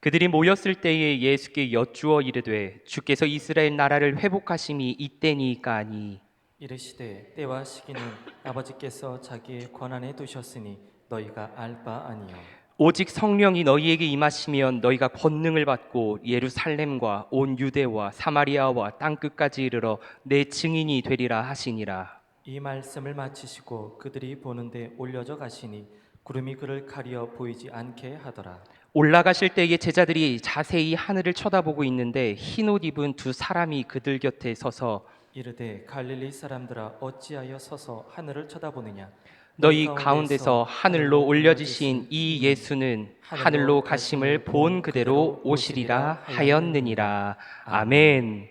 그들이 모였을 때에 예수께 여쭈어 이르되 주께서 이스라엘 나라를 회복하심이 이때니까니. 이르시되 때와 시기는 아버지께서 자기의 권한에 두셨으니 너희가 알 바 아니요. 오직 성령이 너희에게 임하시면 너희가 권능을 받고 예루살렘과 온 유대와 사마리아와 땅끝까지 이르러 내 증인이 되리라 하시니라. 이 말씀을 마치시고 그들이 보는데 올려져 가시니 구름이 그를 가리어 보이지 않게 하더라. 올라가실 때에 제자들이 자세히 하늘을 쳐다보고 있는데 흰 옷 입은 두 사람이 그들 곁에 서서 이르되 갈릴리 사람들아 어찌하여 서서 하늘을 쳐다보느냐. 너희 가운데서 하늘로 올려지신 이 예수는 하늘로 가심을 본 그대로 오시리라 하였느니라. 아멘.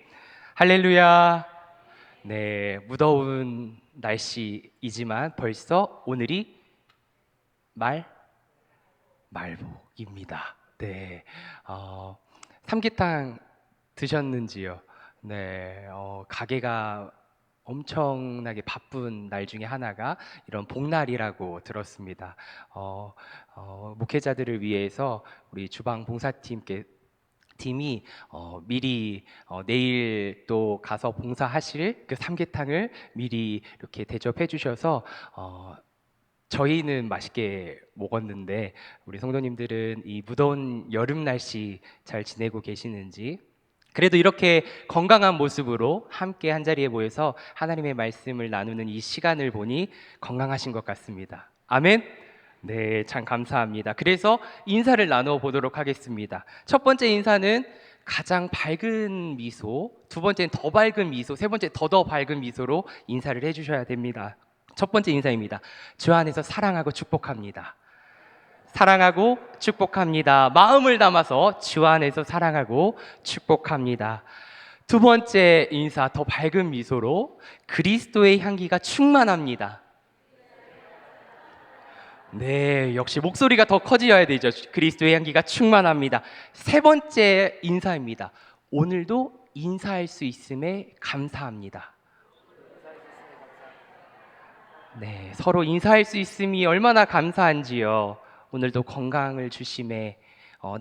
할렐루야. 네, 무더운 날씨이지만 벌써 오늘이 말복입니다. 네, 삼계탕 드셨는지요? 네, 가게가 엄청나게 바쁜 날 중에 하나가 이런 복날이라고 들었습니다. 목회자들을 위해서 우리 주방 봉사팀께 팀이 미리 내일 또 가서 봉사하실 그 삼계탕을 미리 이렇게 대접해 주셔서 저희는 맛있게 먹었는데 우리 성도님들은 이 무더운 여름 날씨 잘 지내고 계시는지, 그래도 이렇게 건강한 모습으로 함께 한 자리에 모여서 하나님의 말씀을 나누는 이 시간을 보니 건강하신 것 같습니다. 아멘. 네, 참 감사합니다. 그래서 인사를 나누어 보도록 하겠습니다. 첫 번째 인사는 가장 밝은 미소, 두 번째는 더 밝은 미소, 세 번째 더 밝은 미소로 인사를 해주셔야 됩니다. 첫 번째 인사입니다. 주 안에서 사랑하고 축복합니다. 사랑하고 축복합니다. 마음을 담아서 주 안에서 사랑하고 축복합니다. 두 번째 인사, 더 밝은 미소로 그리스도의 향기가 충만합니다. 네, 역시 목소리가 더 커져야 되죠. 그리스도의 향기가 충만합니다. 세 번째 인사입니다. 오늘도 인사할 수 있음에 감사합니다. 네, 서로 인사할 수 있음이 얼마나 감사한지요. 오늘도 건강을 주심에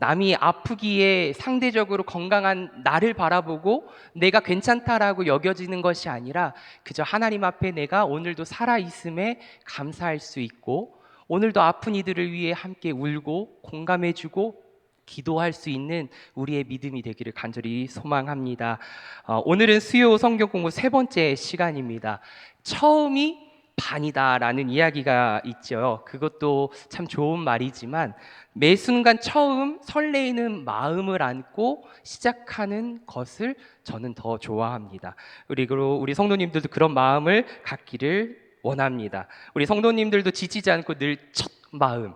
남이 아프기에 상대적으로 건강한 나를 바라보고 내가 괜찮다라고 여겨지는 것이 아니라 그저 하나님 앞에 내가 오늘도 살아있음에 감사할 수 있고 오늘도 아픈 이들을 위해 함께 울고 공감해주고 기도할 수 있는 우리의 믿음이 되기를 간절히 소망합니다. 오늘은 수요 성경 공부 세 번째 시간입니다. 처음이 반이다라는 이야기가 있죠. 그것도 참 좋은 말이지만 매 순간 처음 설레이는 마음을 안고 시작하는 것을 저는 더 좋아합니다. 그리고 우리 성도님들도 그런 마음을 갖기를 원합니다. 우리 성도님들도 지치지 않고 늘 첫 마음,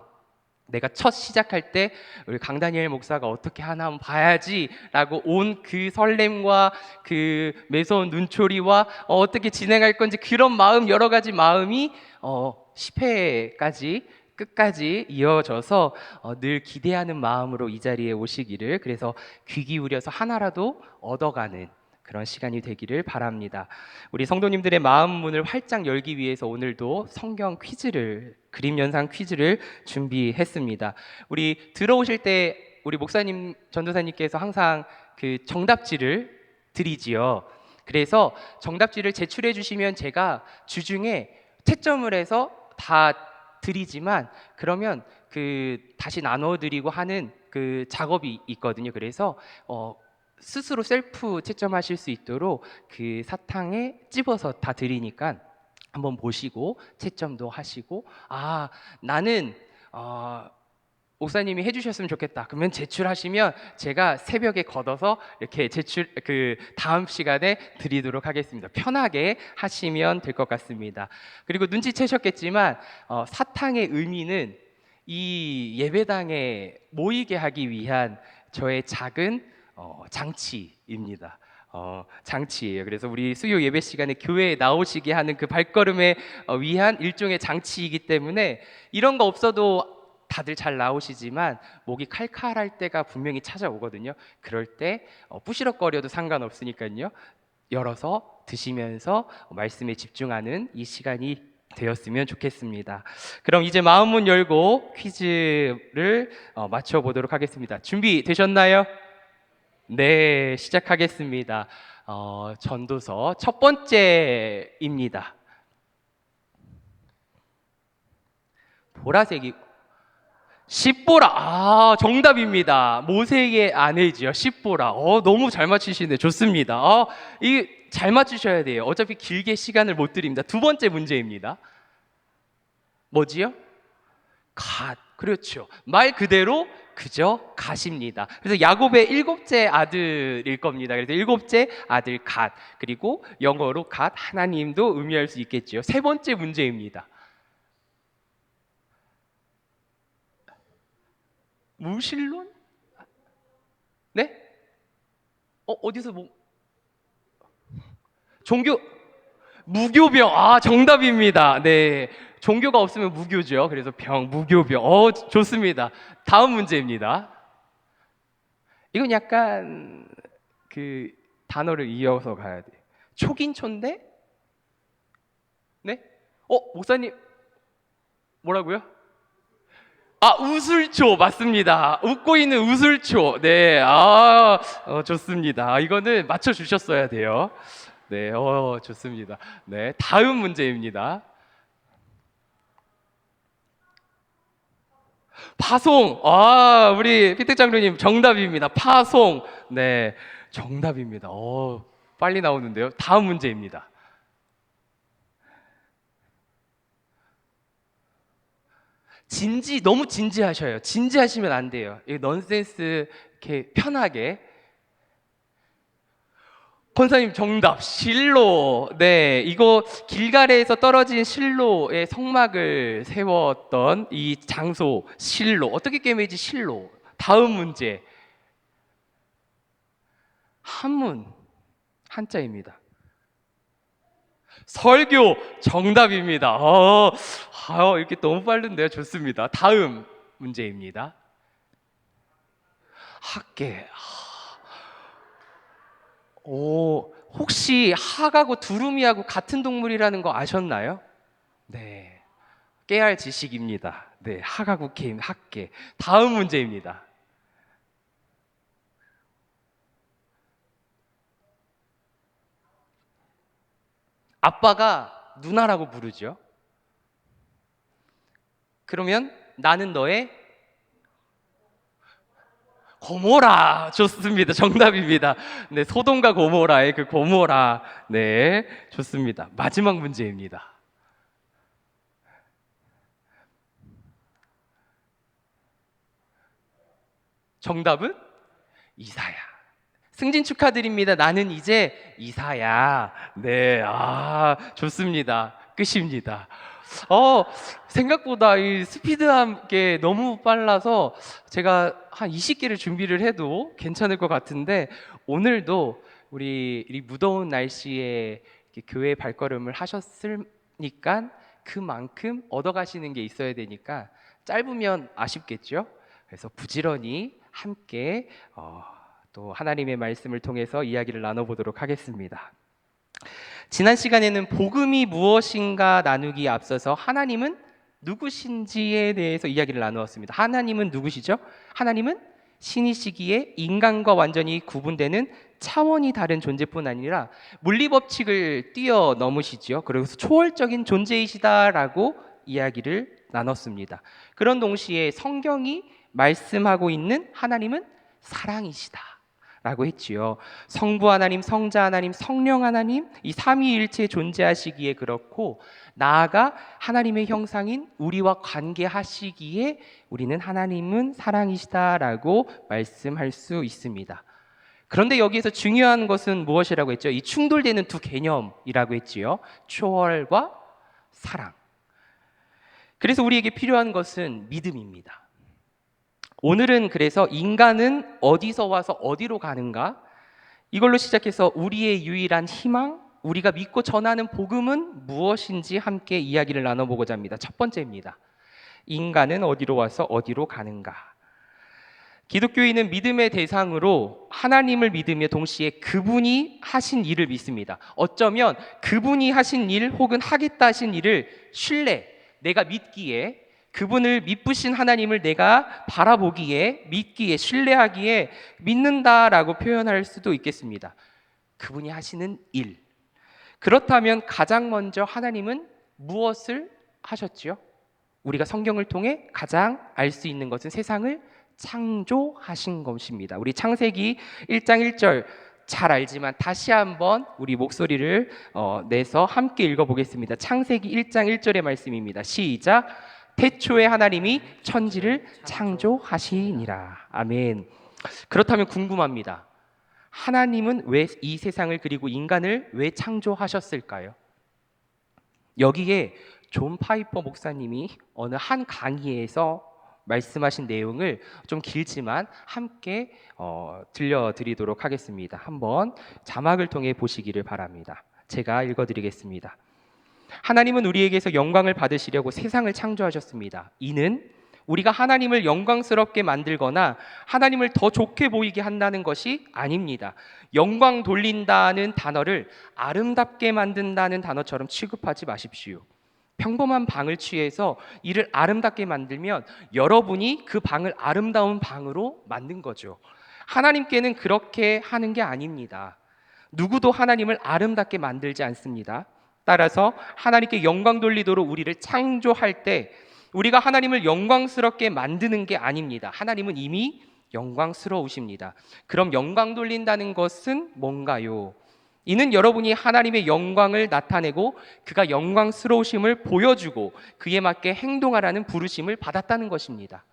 내가 첫 시작할 때 우리 강다니엘 목사가 어떻게 하나 한번 봐야지라고 온 그 설렘과 그 매서운 눈초리와 어떻게 진행할 건지 그런 마음, 여러 가지 마음이 10회까지 끝까지 이어져서 늘 기대하는 마음으로 이 자리에 오시기를, 그래서 귀 기울여서 하나라도 얻어가는 그런 시간이 되기를 바랍니다. 우리 성도님들의 마음 문을 활짝 열기 위해서 오늘도 성경 퀴즈를, 그림 연상 퀴즈를 준비했습니다. 우리 들어오실 때 우리 목사님, 전도사님께서 항상 그 정답지를 드리지요. 그래서 정답지를 제출해 주시면 제가 주중에 채점을 해서 다 드리지만 그러면 그 다시 나눠 드리고 하는 그 작업이 있거든요. 그래서 스스로 셀프 채점하실 수 있도록 그 사탕에 찝어서 다 드리니까 한번 보시고 채점도 하시고, 나는 목사님이 해주셨으면 좋겠다 그러면 제출하시면 제가 새벽에 걷어서 이렇게 제출 그 다음 시간에 드리도록 하겠습니다. 편하게 하시면 될 것 같습니다. 그리고 눈치채셨겠지만 사탕의 의미는 이 예배당에 모이게 하기 위한 저의 작은 장치입니다. 장치예요. 그래서 우리 수요 예배 시간에 교회에 나오시게 하는 그 발걸음에 위한 일종의 장치이기 때문에 이런 거 없어도 다들 잘 나오시지만 목이 칼칼할 때가 분명히 찾아오거든요. 그럴 때 부시럭거려도 상관없으니까요. 열어서 드시면서 말씀에 집중하는 이 시간이 되었으면 좋겠습니다. 그럼 이제 마음 문 열고 퀴즈를 맞춰보도록 하겠습니다. 준비되셨나요? 네, 시작하겠습니다. 전도서 첫 번째입니다. 보라색이 십보라. 정답입니다. 모세의 아내지요. 십보라. 너무 잘 맞히시네. 좋습니다. 이 잘 맞추셔야 돼요. 어차피 길게 시간을 못 드립니다. 두 번째 문제입니다. 뭐지요? 갓. 그렇죠. 말 그대로 그저 갓입니다. 그래서 야곱의 일곱째 아들일 겁니다. 그래서 일곱째 아들 갓. 그리고 영어로 갓 하나님도 의미할 수 있겠지요. 세 번째 문제입니다. 무신론? 네? 어디서 종교 무교병. 정답입니다. 네. 종교가 없으면 무교죠. 그래서 무교병. 좋습니다. 다음 문제입니다. 이건 약간 그 단어를 이어서 가야 돼요. 초긴초인데? 네? 목사님 뭐라고요? 우슬초 맞습니다. 웃고 있는 우슬초. 네, 좋습니다. 이거는 맞춰 주셨어야 돼요. 네, 좋습니다. 네, 다음 문제입니다. 파송. 우리 피택 장로님 정답입니다. 파송. 네, 정답입니다. 빨리 나오는데요. 다음 문제입니다. 너무 진지하셔요. 진지하시면 안 돼요. 이 넌센스 이렇게 편하게. 권사님 정답. 실로. 네, 이거 길가레에서 떨어진 실로의 성막을 세웠던 이 장소 실로. 어떻게 게임이지 실로. 다음 문제. 한문 한자입니다. 설교 정답입니다. 이렇게 너무 빠른데요. 좋습니다. 다음 문제입니다. 학계. 혹시 학하고 두루미하고 같은 동물이라는 거 아셨나요? 네, 깨알 지식입니다. 네, 학하고 게임 학계. 다음 문제입니다. 아빠가 누나라고 부르죠. 그러면 나는 너의 고모라. 좋습니다. 정답입니다. 네, 소돔과 고모라의 그 고모라. 네, 좋습니다. 마지막 문제입니다. 정답은 이사야. 승진 축하드립니다. 나는 이제 이사야. 네, 좋습니다. 끝입니다. 생각보다 이 스피드한 게 너무 빨라서 제가 한 20개를 준비를 해도 괜찮을 것 같은데, 오늘도 우리 이 무더운 날씨에 이렇게 교회 발걸음을 하셨으니까 그만큼 얻어가시는 게 있어야 되니까 짧으면 아쉽겠죠? 그래서 부지런히 함께 또 하나님의 말씀을 통해서 이야기를 나눠보도록 하겠습니다. 지난 시간에는 복음이 무엇인가 나누기에 앞서서 하나님은 누구신지에 대해서 이야기를 나누었습니다. 하나님은 누구시죠? 하나님은 신이시기에 인간과 완전히 구분되는 차원이 다른 존재뿐 아니라 물리법칙을 뛰어넘으시죠. 그래서 초월적인 존재이시다라고 이야기를 나눴습니다. 그런 동시에 성경이 말씀하고 있는 하나님은 사랑이시다 라고 했지요. 성부 하나님, 성자 하나님, 성령 하나님, 이 삼위일체 존재하시기에 그렇고, 나아가 하나님의 형상인 우리와 관계하시기에 우리는 하나님은 사랑이시다라고 말씀할 수 있습니다. 그런데 여기에서 중요한 것은 무엇이라고 했죠? 이 충돌되는 두 개념이라고 했지요. 초월과 사랑. 그래서 우리에게 필요한 것은 믿음입니다. 오늘은 그래서 인간은 어디서 와서 어디로 가는가? 이걸로 시작해서 우리의 유일한 희망, 우리가 믿고 전하는 복음은 무엇인지 함께 이야기를 나눠보고자 합니다. 첫 번째입니다. 인간은 어디로 와서 어디로 가는가? 기독교인은 믿음의 대상으로 하나님을 믿으며 동시에 그분이 하신 일을 믿습니다. 어쩌면 그분이 하신 일 혹은 하겠다 하신 일을 내가 믿기에, 그분을 믿으신 하나님을 내가 바라보기에, 믿기에, 신뢰하기에 믿는다라고 표현할 수도 있겠습니다. 그분이 하시는 일. 그렇다면 가장 먼저 하나님은 무엇을 하셨지요? 우리가 성경을 통해 가장 알 수 있는 것은 세상을 창조하신 것입니다. 우리 창세기 1장 1절 잘 알지만 다시 한번 우리 목소리를 내서 함께 읽어보겠습니다. 창세기 1장 1절의 말씀입니다. 시작. 태초에 하나님이 천지를 창조하시니라. 아멘. 그렇다면 궁금합니다. 하나님은 왜 이 세상을 그리고 인간을 왜 창조하셨을까요? 여기에 존 파이퍼 목사님이 어느 한 강의에서 말씀하신 내용을 좀 길지만 함께 들려드리도록 하겠습니다. 한번 자막을 통해 보시기를 바랍니다. 제가 읽어드리겠습니다. 하나님은 우리에게서 영광을 받으시려고 세상을 창조하셨습니다. 이는 우리가 하나님을 영광스럽게 만들거나 하나님을 더 좋게 보이게 한다는 것이 아닙니다. 영광 돌린다는 단어를 아름답게 만든다는 단어처럼 취급하지 마십시오. 평범한 방을 취해서 이를 아름답게 만들면 여러분이 그 방을 아름다운 방으로 만든 거죠. 하나님께는 그렇게 하는 게 아닙니다. 누구도 하나님을 아름답게 만들지 않습니다. 따라서 하나님께 영광 돌리도록 우리를 창조할 때 우리가 하나님을 영광스럽게 만드는 게 아닙니다. 하나님은 이미 영광스러우십니다. 그럼 영광 돌린다는 것은 뭔가요? 이는 여러분이 하나님의 영광을 나타내고 그가 영광스러우심을 보여주고 그에 맞게 행동하라는 부르심을 받았다는 것입니다.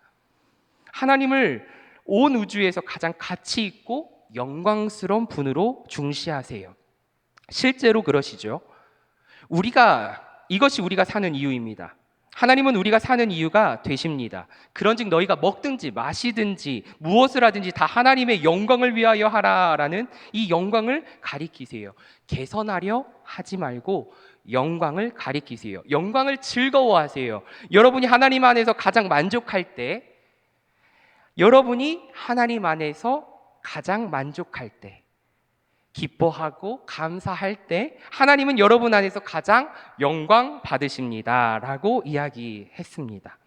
하나님을 온 우주에서 가장 가치 있고 영광스러운 분으로 중시하세요. 실제로 그러시죠. 이것이 우리가 사는 이유입니다. 하나님은 우리가 사는 이유가 되십니다. 그런즉 너희가 먹든지 마시든지 무엇을 하든지 다 하나님의 영광을 위하여 하라라는 이 영광을 가리키세요. 개선하려 하지 말고 영광을 가리키세요. 영광을 즐거워하세요. 여러분이 하나님 안에서 가장 만족할 때, 기뻐하고 감사할 때 하나님은 여러분 안에서 가장 영광 받으십니다 라고 이야기했습니다.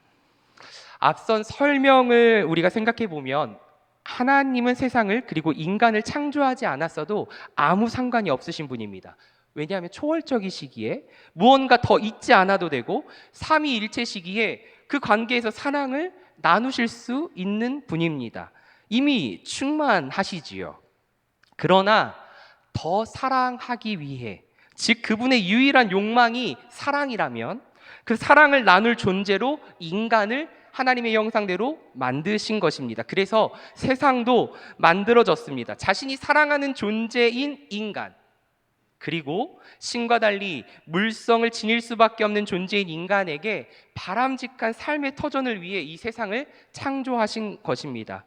앞선 설명을 우리가 생각해 보면 하나님은 세상을 그리고 인간을 창조하지 않았어도 아무 상관이 없으신 분입니다. 왜냐하면 초월적이시기에 무언가 더 있지 않아도 되고 삼위일체 시기에 그 관계에서 사랑을 나누실 수 있는 분입니다. 이미 충만하시지요. 그러나 더 사랑하기 위해, 즉 그분의 유일한 욕망이 사랑이라면 그 사랑을 나눌 존재로 인간을 하나님의 형상대로 만드신 것입니다. 그래서 세상도 만들어졌습니다. 자신이 사랑하는 존재인 인간, 그리고 신과 달리 물성을 지닐 수밖에 없는 존재인 인간에게 바람직한 삶의 터전을 위해 이 세상을 창조하신 것입니다.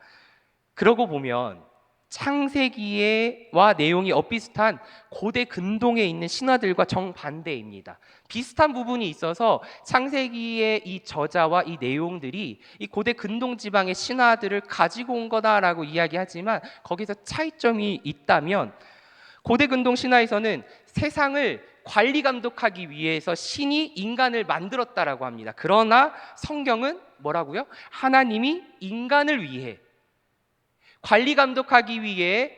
그러고 보면 창세기와 내용이 엇비슷한 고대 근동에 있는 신화들과 정반대입니다. 비슷한 부분이 있어서 창세기의 이 저자와 이 내용들이 이 고대 근동 지방의 신화들을 가지고 온 거다라고 이야기하지만 거기서 차이점이 있다면 고대 근동 신화에서는 세상을 관리 감독하기 위해서 신이 인간을 만들었다라고 합니다. 그러나 성경은 뭐라고요? 하나님이 인간을 위해 관리 감독하기 위해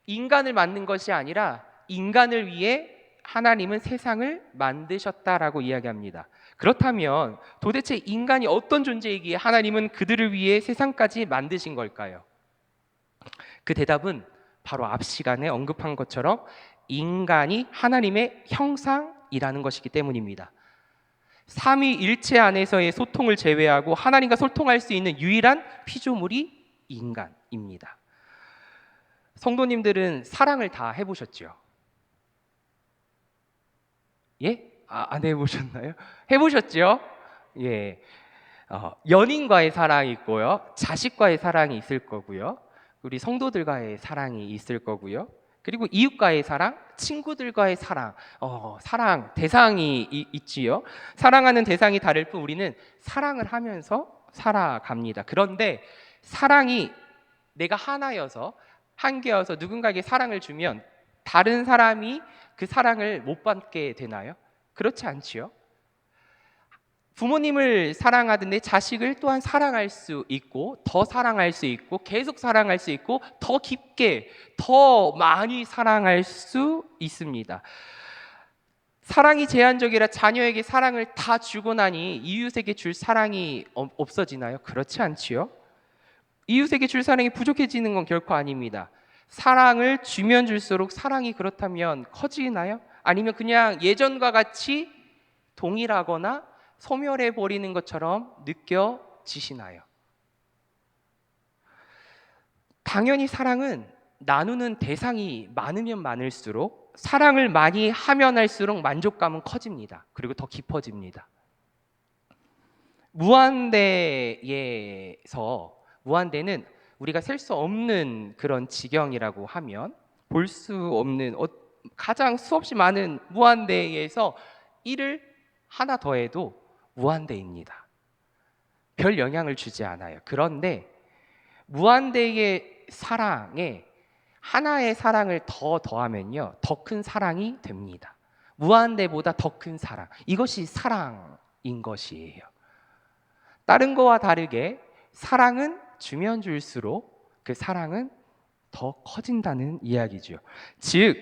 인간을 만든 것이 아니라 인간을 위해 하나님은 세상을 만드셨다라고 이야기합니다. 그렇다면 도대체 인간이 어떤 존재이기에 하나님은 그들을 위해 세상까지 만드신 걸까요? 그 대답은 바로 앞 시간에 언급한 것처럼 인간이 하나님의 형상이라는 것이기 때문입니다. 삼위일체 안에서의 소통을 제외하고 하나님과 소통할 수 있는 유일한 피조물이 인간입니다. 성도님들은 사랑을 다 해보셨죠? 예? 안 해보셨나요? 해보셨죠? 예. 연인과의 사랑이 있고요, 자식과의 사랑이 있을 거고요, 우리 성도들과의 사랑이 있을 거고요, 그리고 이웃과의 사랑, 친구들과의 사랑, 사랑 대상이 있지요. 사랑하는 대상이 다를 뿐 우리는 사랑을 하면서 살아갑니다. 그런데 사랑이 내가 하나여서 한계여서 누군가에게 사랑을 주면 다른 사람이 그 사랑을 못 받게 되나요? 그렇지 않지요. 부모님을 사랑하듯 내 자식을 또한 사랑할 수 있고 더 사랑할 수 있고 계속 사랑할 수 있고 더 깊게 더 많이 사랑할 수 있습니다. 사랑이 제한적이라 자녀에게 사랑을 다 주고 나니 이웃에게 줄 사랑이 없어지나요? 그렇지 않지요. 이웃에게 줄 사랑이 부족해지는 건 결코 아닙니다. 사랑을 주면 줄수록 사랑이 그렇다면 커지나요? 아니면 그냥 예전과 같이 동일하거나 소멸해 버리는 것처럼 느껴지시나요? 당연히 사랑은 나누는 대상이 많으면 많을수록 사랑을 많이 하면 할수록 만족감은 커집니다. 그리고 더 깊어집니다. 무한대는 우리가 셀 수 없는 그런 지경이라고 하면 볼 수 없는 가장 수없이 많은 무한대에서 1을 하나 더해도 무한대입니다. 별 영향을 주지 않아요. 그런데 무한대의 사랑에 하나의 사랑을 더 더하면요, 더 큰 사랑이 됩니다. 무한대보다 더 큰 사랑, 이것이 사랑인 것이에요. 다른 거와 다르게 사랑은 주면 줄수록 그 사랑은 더 커진다는 이야기죠. 즉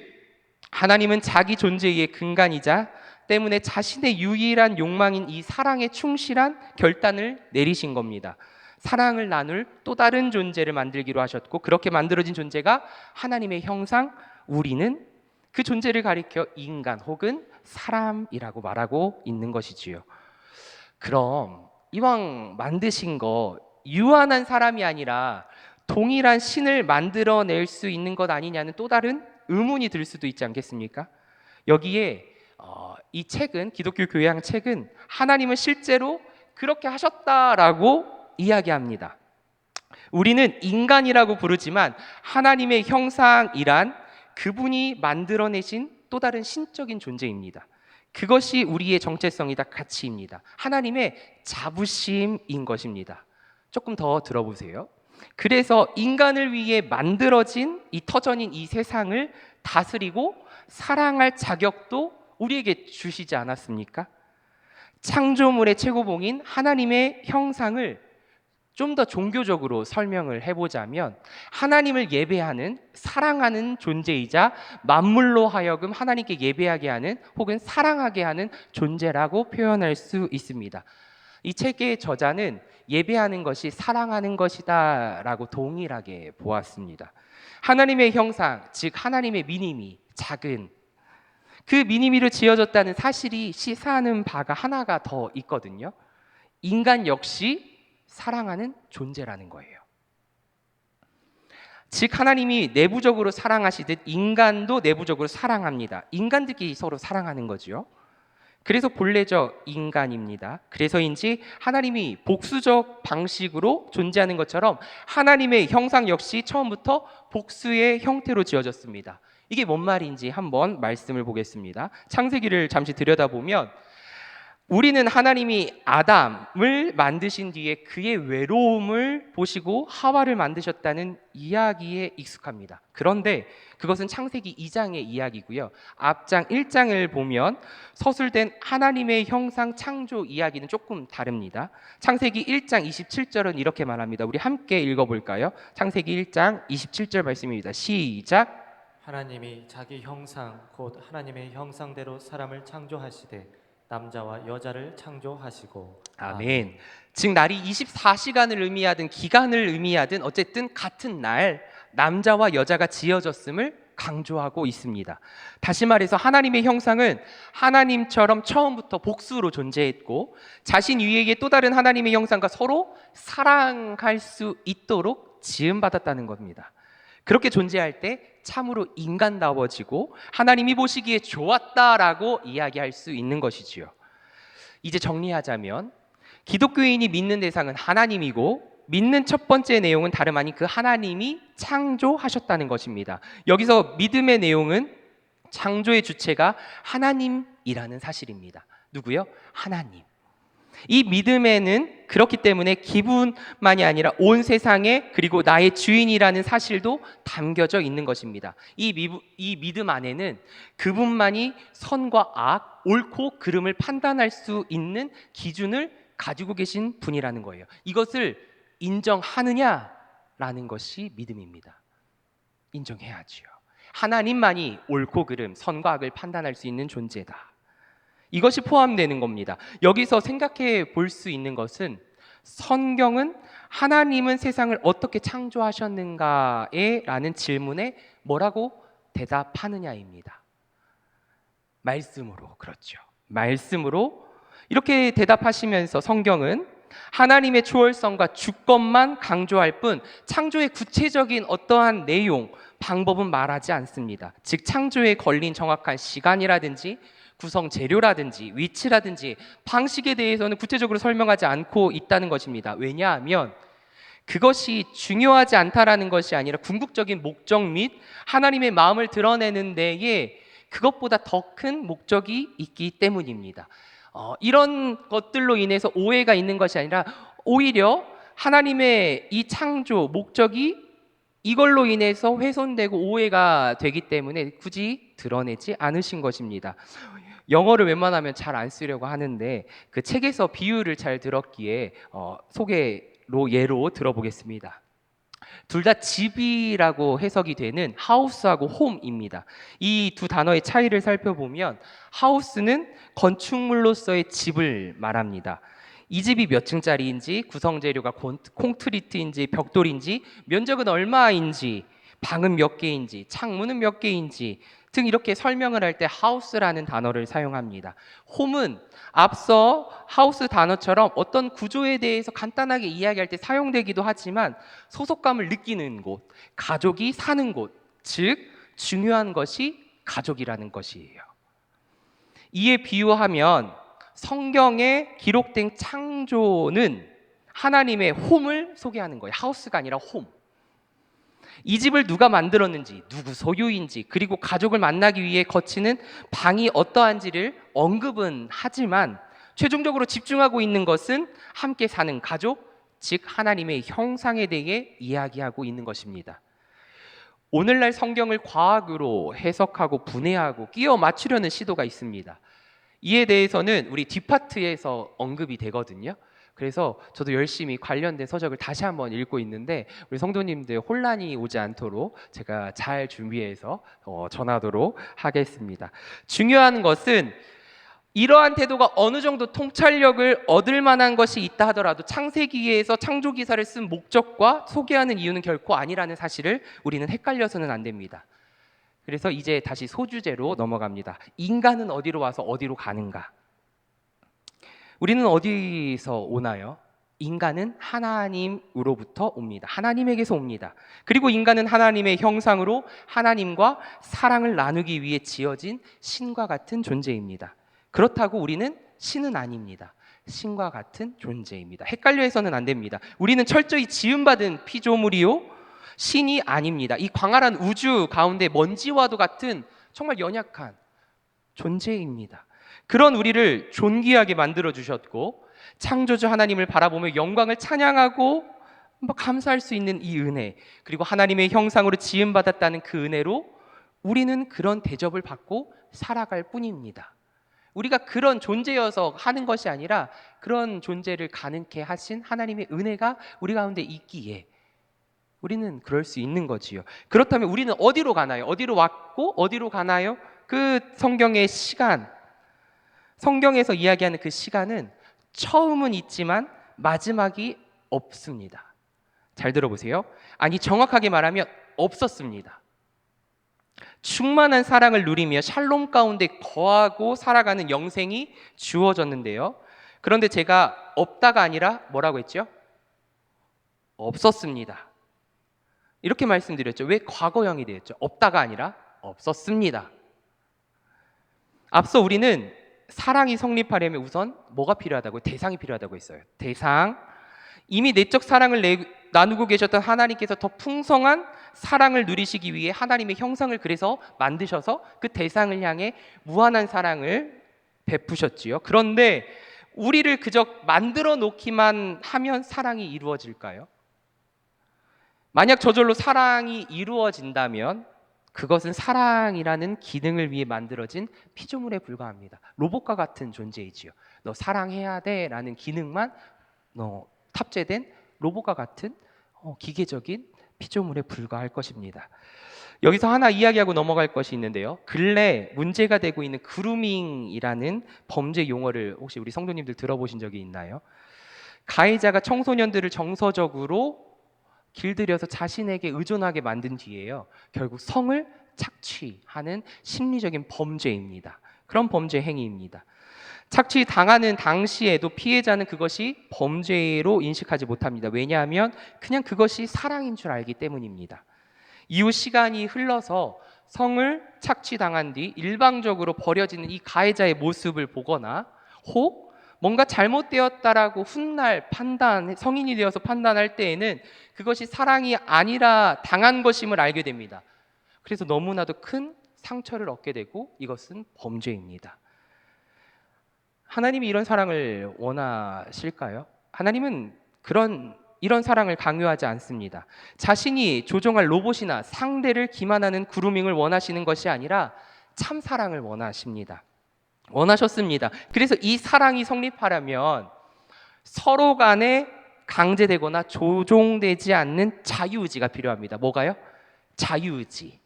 하나님은 자기 존재의 근간이자 때문에 자신의 유일한 욕망인 이 사랑에 충실한 결단을 내리신 겁니다. 사랑을 나눌 또 다른 존재를 만들기로 하셨고, 그렇게 만들어진 존재가 하나님의 형상, 우리는 그 존재를 가리켜 인간 혹은 사람이라고 말하고 있는 것이지요. 그럼 이왕 만드신 거 유한한 사람이 아니라 동일한 신을 만들어낼 수 있는 것 아니냐는 또 다른 의문이 들 수도 있지 않겠습니까? 여기에 이 책은, 기독교 교양 책은 하나님은 실제로 그렇게 하셨다라고 이야기합니다. 우리는 인간이라고 부르지만 하나님의 형상이란 그분이 만들어내신 또 다른 신적인 존재입니다. 그것이 우리의 정체성이다, 가치입니다. 하나님의 자부심인 것입니다. 조금 더 들어보세요. 그래서 인간을 위해 만들어진 이 터전인 이 세상을 다스리고 사랑할 자격도 우리에게 주시지 않았습니까? 창조물의 최고봉인 하나님의 형상을 좀 더 종교적으로 설명을 해보자면 하나님을 예배하는, 사랑하는 존재이자 만물로 하여금 하나님께 예배하게 하는 혹은 사랑하게 하는 존재라고 표현할 수 있습니다. 이 책의 저자는 예배하는 것이 사랑하는 것이다 라고 동일하게 보았습니다. 하나님의 형상, 즉 하나님의 미니미, 작은 그 미니미로 지어졌다는 사실이 시사하는 바가 하나가 더 있거든요. 인간 역시 사랑하는 존재라는 거예요. 즉 하나님이 내부적으로 사랑하시듯 인간도 내부적으로 사랑합니다. 인간들끼리 서로 사랑하는 거죠. 그래서 본래적 인간입니다. 그래서인지 하나님이 복수적 방식으로 존재하는 것처럼 하나님의 형상 역시 처음부터 복수의 형태로 지어졌습니다. 이게 뭔 말인지 한번 말씀을 보겠습니다. 창세기를 잠시 들여다보면 우리는 하나님이 아담을 만드신 뒤에 그의 외로움을 보시고 하와를 만드셨다는 이야기에 익숙합니다. 그런데 그것은 창세기 2장의 이야기고요. 앞장 1장을 보면 서술된 하나님의 형상 창조 이야기는 조금 다릅니다. 창세기 1장 27절은 이렇게 말합니다. 우리 함께 읽어볼까요? 창세기 1장 27절 말씀입니다. 시작. 하나님이 자기 형상 곧 하나님의 형상대로 사람을 창조하시되 남자와 여자를 창조하시고. 아멘. 즉 날이 24시간을 의미하든 기간을 의미하든 어쨌든 같은 날 남자와 여자가 지어졌음을 강조하고 있습니다. 다시 말해서 하나님의 형상은 하나님처럼 처음부터 복수로 존재했고 자신 위에게 또 다른 하나님의 형상과 서로 사랑할 수 있도록 지음받았다는 겁니다. 그렇게 존재할 때 참으로 인간다워지고 하나님이 보시기에 좋았다라고 이야기할 수 있는 것이지요. 이제 정리하자면 기독교인이 믿는 대상은 하나님이고 믿는 첫 번째 내용은 다름 아닌 그 하나님이 창조하셨다는 것입니다. 여기서 믿음의 내용은 창조의 주체가 하나님이라는 사실입니다. 누구요? 하나님. 이 믿음에는 그렇기 때문에 기분만이 아니라 온 세상에 그리고 나의 주인이라는 사실도 담겨져 있는 것입니다. 이 믿음 안에는 그분만이 선과 악, 옳고 그름을 판단할 수 있는 기준을 가지고 계신 분이라는 거예요. 이것을 인정하느냐라는 것이 믿음입니다. 인정해야지요. 하나님만이 옳고 그름, 선과 악을 판단할 수 있는 존재다. 이것이 포함되는 겁니다. 여기서 생각해 볼 수 있는 것은 성경은 하나님은 세상을 어떻게 창조하셨는가에 라는 질문에 뭐라고 대답하느냐입니다. 말씀으로. 그렇죠. 말씀으로 이렇게 대답하시면서 성경은 하나님의 초월성과 주권만 강조할 뿐 창조의 구체적인 어떠한 내용, 방법은 말하지 않습니다. 즉 창조에 걸린 정확한 시간이라든지 구성 재료라든지 위치라든지 방식에 대해서는 구체적으로 설명하지 않고 있다는 것입니다. 왜냐하면 그것이 중요하지 않다라는 것이 아니라 궁극적인 목적 및 하나님의 마음을 드러내는 데에 그것보다 더 큰 목적이 있기 때문입니다. 이런 것들로 인해서 오해가 있는 것이 아니라 오히려 하나님의 이 창조 목적이 이걸로 인해서 훼손되고 오해가 되기 때문에 굳이 드러내지 않으신 것입니다. 영어를 웬만하면 잘 안 쓰려고 하는데 그 책에서 비유를 잘 들었기에 소개로 예로 들어보겠습니다. 둘 다 집이라고 해석이 되는 하우스하고 홈입니다. 이 두 단어의 차이를 살펴보면 하우스는 건축물로서의 집을 말합니다. 이 집이 몇 층짜리인지, 구성 재료가 콘크리트인지 벽돌인지, 면적은 얼마인지, 방은 몇 개인지, 창문은 몇 개인지 등 이렇게 설명을 할 때 하우스라는 단어를 사용합니다. 홈은 앞서 하우스 단어처럼 어떤 구조에 대해서 간단하게 이야기할 때 사용되기도 하지만 소속감을 느끼는 곳, 가족이 사는 곳, 즉 중요한 것이 가족이라는 것이에요. 이에 비유하면 성경에 기록된 창조는 하나님의 홈을 소개하는 거예요. 하우스가 아니라 홈. 이 집을 누가 만들었는지, 누구 소유인지, 그리고 가족을 만나기 위해 거치는 방이 어떠한지를 언급은 하지만 최종적으로 집중하고 있는 것은 함께 사는 가족, 즉 하나님의 형상에 대해 이야기하고 있는 것입니다. 오늘날 성경을 과학으로 해석하고 분해하고 끼워 맞추려는 시도가 있습니다. 이에 대해서는 우리 뒷파트에서 언급이 되거든요. 그래서 저도 열심히 관련된 서적을 다시 한번 읽고 있는데 우리 성도님들 혼란이 오지 않도록 제가 잘 준비해서 전하도록 하겠습니다. 중요한 것은 이러한 태도가 어느 정도 통찰력을 얻을 만한 것이 있다 하더라도 창세기에서 창조 기사를 쓴 목적과 소개하는 이유는 결코 아니라는 사실을 우리는 헷갈려서는 안 됩니다. 그래서 이제 다시 소주제로 넘어갑니다. 인간은 어디로 와서 어디로 가는가? 우리는 어디서 오나요? 인간은 하나님으로부터 옵니다. 하나님에게서 옵니다. 그리고 인간은 하나님의 형상으로 하나님과 사랑을 나누기 위해 지어진 신과 같은 존재입니다. 그렇다고 우리는 신은 아닙니다. 신과 같은 존재입니다. 헷갈려 해서는 안 됩니다. 우리는 철저히 지음받은 피조물이요 신이 아닙니다. 이 광활한 우주 가운데 먼지와도 같은 정말 연약한 존재입니다. 그런 우리를 존귀하게 만들어 주셨고 창조주 하나님을 바라보며 영광을 찬양하고 감사할 수 있는 이 은혜, 그리고 하나님의 형상으로 지음받았다는 그 은혜로 우리는 그런 대접을 받고 살아갈 뿐입니다. 우리가 그런 존재여서 하는 것이 아니라 그런 존재를 가능케 하신 하나님의 은혜가 우리 가운데 있기에 우리는 그럴 수 있는 거지요. 그렇다면 우리는 어디로 가나요? 어디로 왔고 어디로 가나요? 그 성경의 시간, 성경에서 이야기하는 그 시간은 처음은 있지만 마지막이 없습니다. 잘 들어보세요. 아니 정확하게 말하면 없었습니다. 충만한 사랑을 누리며 샬롬 가운데 거하고 살아가는 영생이 주어졌는데요. 그런데 제가 없다가 아니라 뭐라고 했죠? 없었습니다. 이렇게 말씀드렸죠. 왜 과거형이 되었죠? 없다가 아니라 없었습니다. 앞서 우리는 사랑이 성립하려면 우선 뭐가 필요하다고요? 대상이 필요하다고 했어요. 대상. 이미 내적 사랑을 나누고 계셨던 하나님께서 더 풍성한 사랑을 누리시기 위해 하나님의 형상을 그래서 만드셔서 그 대상을 향해 무한한 사랑을 베푸셨지요. 그런데 우리를 그저 만들어 놓기만 하면 사랑이 이루어질까요? 만약 저절로 사랑이 이루어진다면 그것은 사랑이라는 기능을 위해 만들어진 피조물에 불과합니다. 로봇과 같은 존재이지요. 너 사랑해야 돼 라는 기능만 탑재된 로봇과 같은 기계적인 피조물에 불과할 것입니다. 여기서 하나 이야기하고 넘어갈 것이 있는데요. 근래 문제가 되고 있는 그루밍이라는 범죄 용어를 혹시 우리 성도님들 들어보신 적이 있나요? 가해자가 청소년들을 정서적으로 길들여서 자신에게 의존하게 만든 뒤에요. 결국 성을 착취하는 심리적인 범죄입니다. 그런 범죄 행위입니다. 착취당하는 당시에도 피해자는 그것이 범죄로 인식하지 못합니다. 왜냐하면 그냥 그것이 사랑인 줄 알기 때문입니다. 이후 시간이 흘러서 성을 착취당한 뒤 일방적으로 버려지는 이 가해자의 모습을 보거나 혹 뭔가 잘못되었다라고 훗날 성인이 되어서 판단할 때에는 그것이 사랑이 아니라 당한 것임을 알게 됩니다. 그래서 너무나도 큰 상처를 얻게 되고 이것은 범죄입니다. 하나님이 이런 사랑을 원하실까요? 하나님은 이런 사랑을 강요하지 않습니다. 자신이 조종할 로봇이나 상대를 기만하는 그루밍을 원하시는 것이 아니라 참 사랑을 원하셨습니다. 그래서 이 사랑이 성립하려면 서로 간에 강제되거나 조종되지 않는 자유의지가 필요합니다. 뭐가요? 자유의지.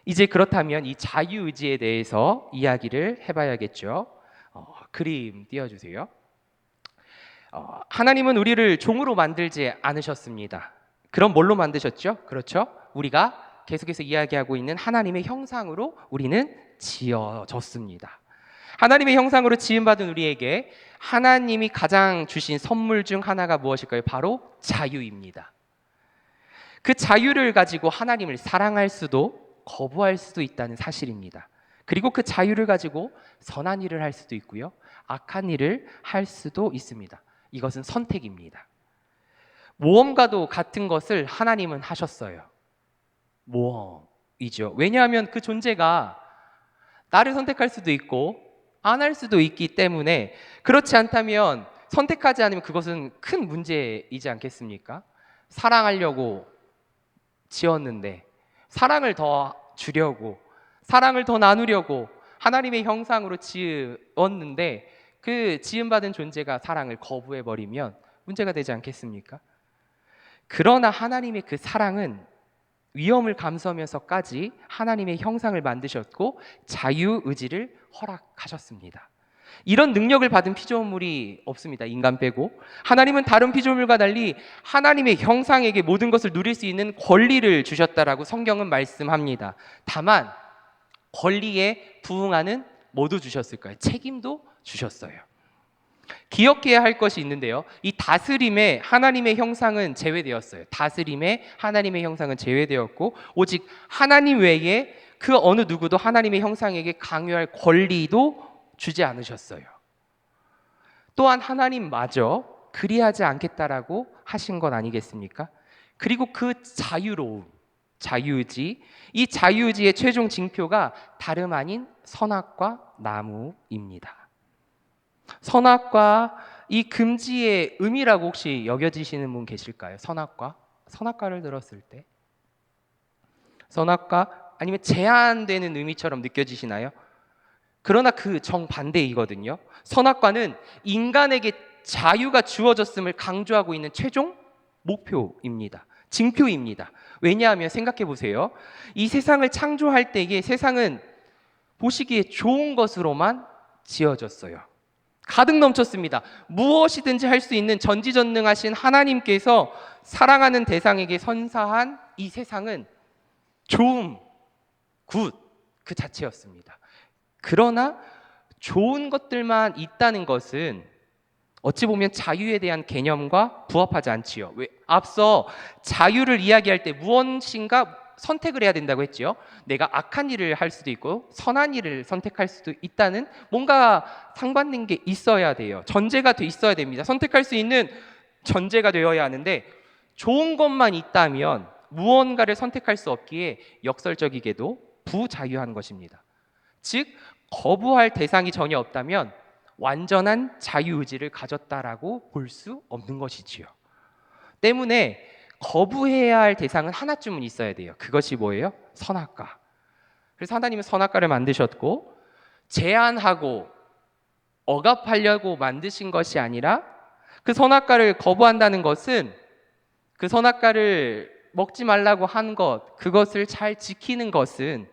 이제 그렇다면 이 자유의지에 대해서 이야기를 해봐야겠죠. 그림 띄워주세요. 하나님은 우리를 종으로 만들지 않으셨습니다. 그럼 뭘로 만드셨죠? 그렇죠? 우리가 계속해서 이야기하고 있는 하나님의 형상으로 우리는 지어졌습니다. 하나님의 형상으로 지음받은 우리에게 하나님이 가장 주신 선물 중 하나가 무엇일까요? 바로 자유입니다. 그 자유를 가지고 하나님을 사랑할 수도 거부할 수도 있다는 사실입니다. 그리고 그 자유를 가지고 선한 일을 할 수도 있고요, 악한 일을 할 수도 있습니다. 이것은 선택입니다. 모험과도 같은 것을 하나님은 하셨어요. 모험이죠. 왜냐하면 그 존재가 나를 선택할 수도 있고 안 할 수도 있기 때문에, 그렇지 않다면 선택하지 않으면 그것은 큰 문제이지 않겠습니까? 사랑하려고 지었는데, 사랑을 더 주려고, 사랑을 더 나누려고 하나님의 형상으로 지었는데 그 지음받은 존재가 사랑을 거부해버리면 문제가 되지 않겠습니까? 그러나 하나님의 그 사랑은 위험을 감수하면서까지 하나님의 형상을 만드셨고 자유의지를 허락하셨습니다. 이런 능력을 받은 피조물이 없습니다. 인간 빼고. 하나님은 다른 피조물과 달리 하나님의 형상에게 모든 것을 누릴 수 있는 권리를 주셨다라고 성경은 말씀합니다. 다만 권리에 부응하는 뭐도 주셨을까요? 책임도 주셨어요. 기억해야 할 것이 있는데요, 이 다스림에 하나님의 형상은 제외되었어요. 다스림에 하나님의 형상은 제외되었고 오직 하나님 외에 그 어느 누구도 하나님의 형상에게 강요할 권리도 주지 않으셨어요. 또한 하나님마저 그리하지 않겠다라고 하신 것 아니겠습니까? 그리고 그 자유로움, 자유의지, 이 자유의지의 최종 징표가 다름 아닌 선악과 나무입니다. 선악과 이 금지의 의미라고 혹시 여겨지시는 분 계실까요? 선악과를 들었을 때 선악과 아니면 제한되는 의미처럼 느껴지시나요? 그러나 그 정반대이거든요. 선악과는 인간에게 자유가 주어졌음을 강조하고 있는 최종 목표입니다. 징표입니다. 왜냐하면 생각해 보세요. 이 세상을 창조할 때에 세상은 보시기에 좋은 것으로만 지어졌어요. 가득 넘쳤습니다. 무엇이든지 할 수 있는 전지전능하신 하나님께서 사랑하는 대상에게 선사한 이 세상은 좋음, 굿, 그 자체였습니다. 그러나 좋은 것들만 있다는 것은 어찌 보면 자유에 대한 개념과 부합하지 않지요. 앞서 자유를 이야기할 때 무엇인가 선택을 해야 된다고 했지요. 내가 악한 일을 할 수도 있고 선한 일을 선택할 수도 있다는 뭔가 상반된 게 있어야 돼요. 전제가 돼 있어야 됩니다. 선택할 수 있는 전제가 되어야 하는데 좋은 것만 있다면 무언가를 선택할 수 없기에 역설적이게도 부자유한 것입니다. 즉 거부할 대상이 전혀 없다면 완전한 자유의지를 가졌다라고 볼 수 없는 것이지요. 때문에 거부해야 할 대상은 하나쯤은 있어야 돼요. 그것이 뭐예요? 선악과. 그래서 하나님은 선악과를 만드셨고 제한하고 억압하려고 만드신 것이 아니라 그 선악과를 거부한다는 것은 그 선악과를 먹지 말라고 한 것, 그것을 잘 지키는 것은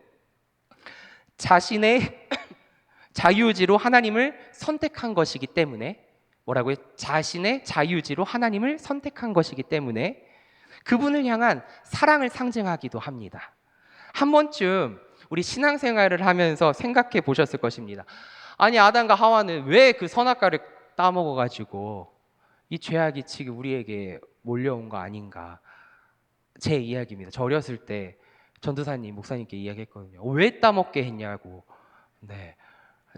자신의 자유의지로 하나님을 선택한 것이기 때문에 뭐라고요? 자신의 자유의지로 하나님을 선택한 것이기 때문에 그분을 향한 사랑을 상징하기도 합니다. 한 번쯤 우리 신앙생활을 하면서 생각해 보셨을 것입니다. 아니 아담과 하와는 왜 그 선악과를 따먹어가지고 이 죄악이 지금 우리에게 몰려온 거 아닌가. 제 이야기입니다. 저 어렸을 때 전도사님, 목사님께 이야기했거든요. 왜 따먹게 했냐고. 네,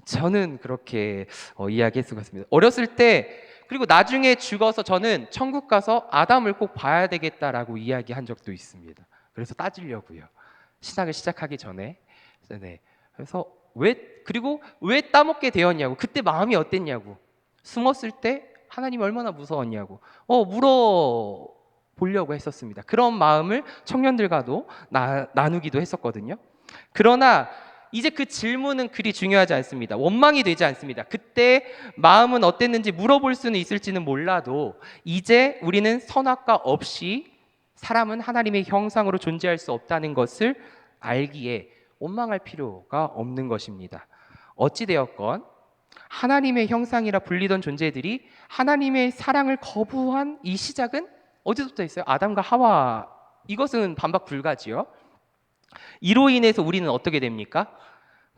저는 그렇게 이야기했을 것 같습니다. 어렸을 때 그리고 나중에 죽어서 저는 천국 가서 아담을 꼭 봐야 되겠다라고 이야기한 적도 있습니다. 그래서 따지려고요. 신학을 시작하기 전에. 네. 그래서 그리고 왜 따먹게 되었냐고. 그때 마음이 어땠냐고. 숨었을 때 하나님이 얼마나 무서웠냐고. 물어보려고 했었습니다. 그런 마음을 청년들과도 나누기도 했었거든요. 그러나 이제 그 질문은 그리 중요하지 않습니다. 원망이 되지 않습니다. 그때 마음은 어땠는지 물어볼 수는 있을지는 몰라도 이제 우리는 선악과 없이 사람은 하나님의 형상으로 존재할 수 없다는 것을 알기에 원망할 필요가 없는 것입니다. 어찌되었건 하나님의 형상이라 불리던 존재들이 하나님의 사랑을 거부한 이 시작은 어디서부터 있어요? 아담과 하와. 이것은 반박 불가지요. 이로 인해서 우리는 어떻게 됩니까?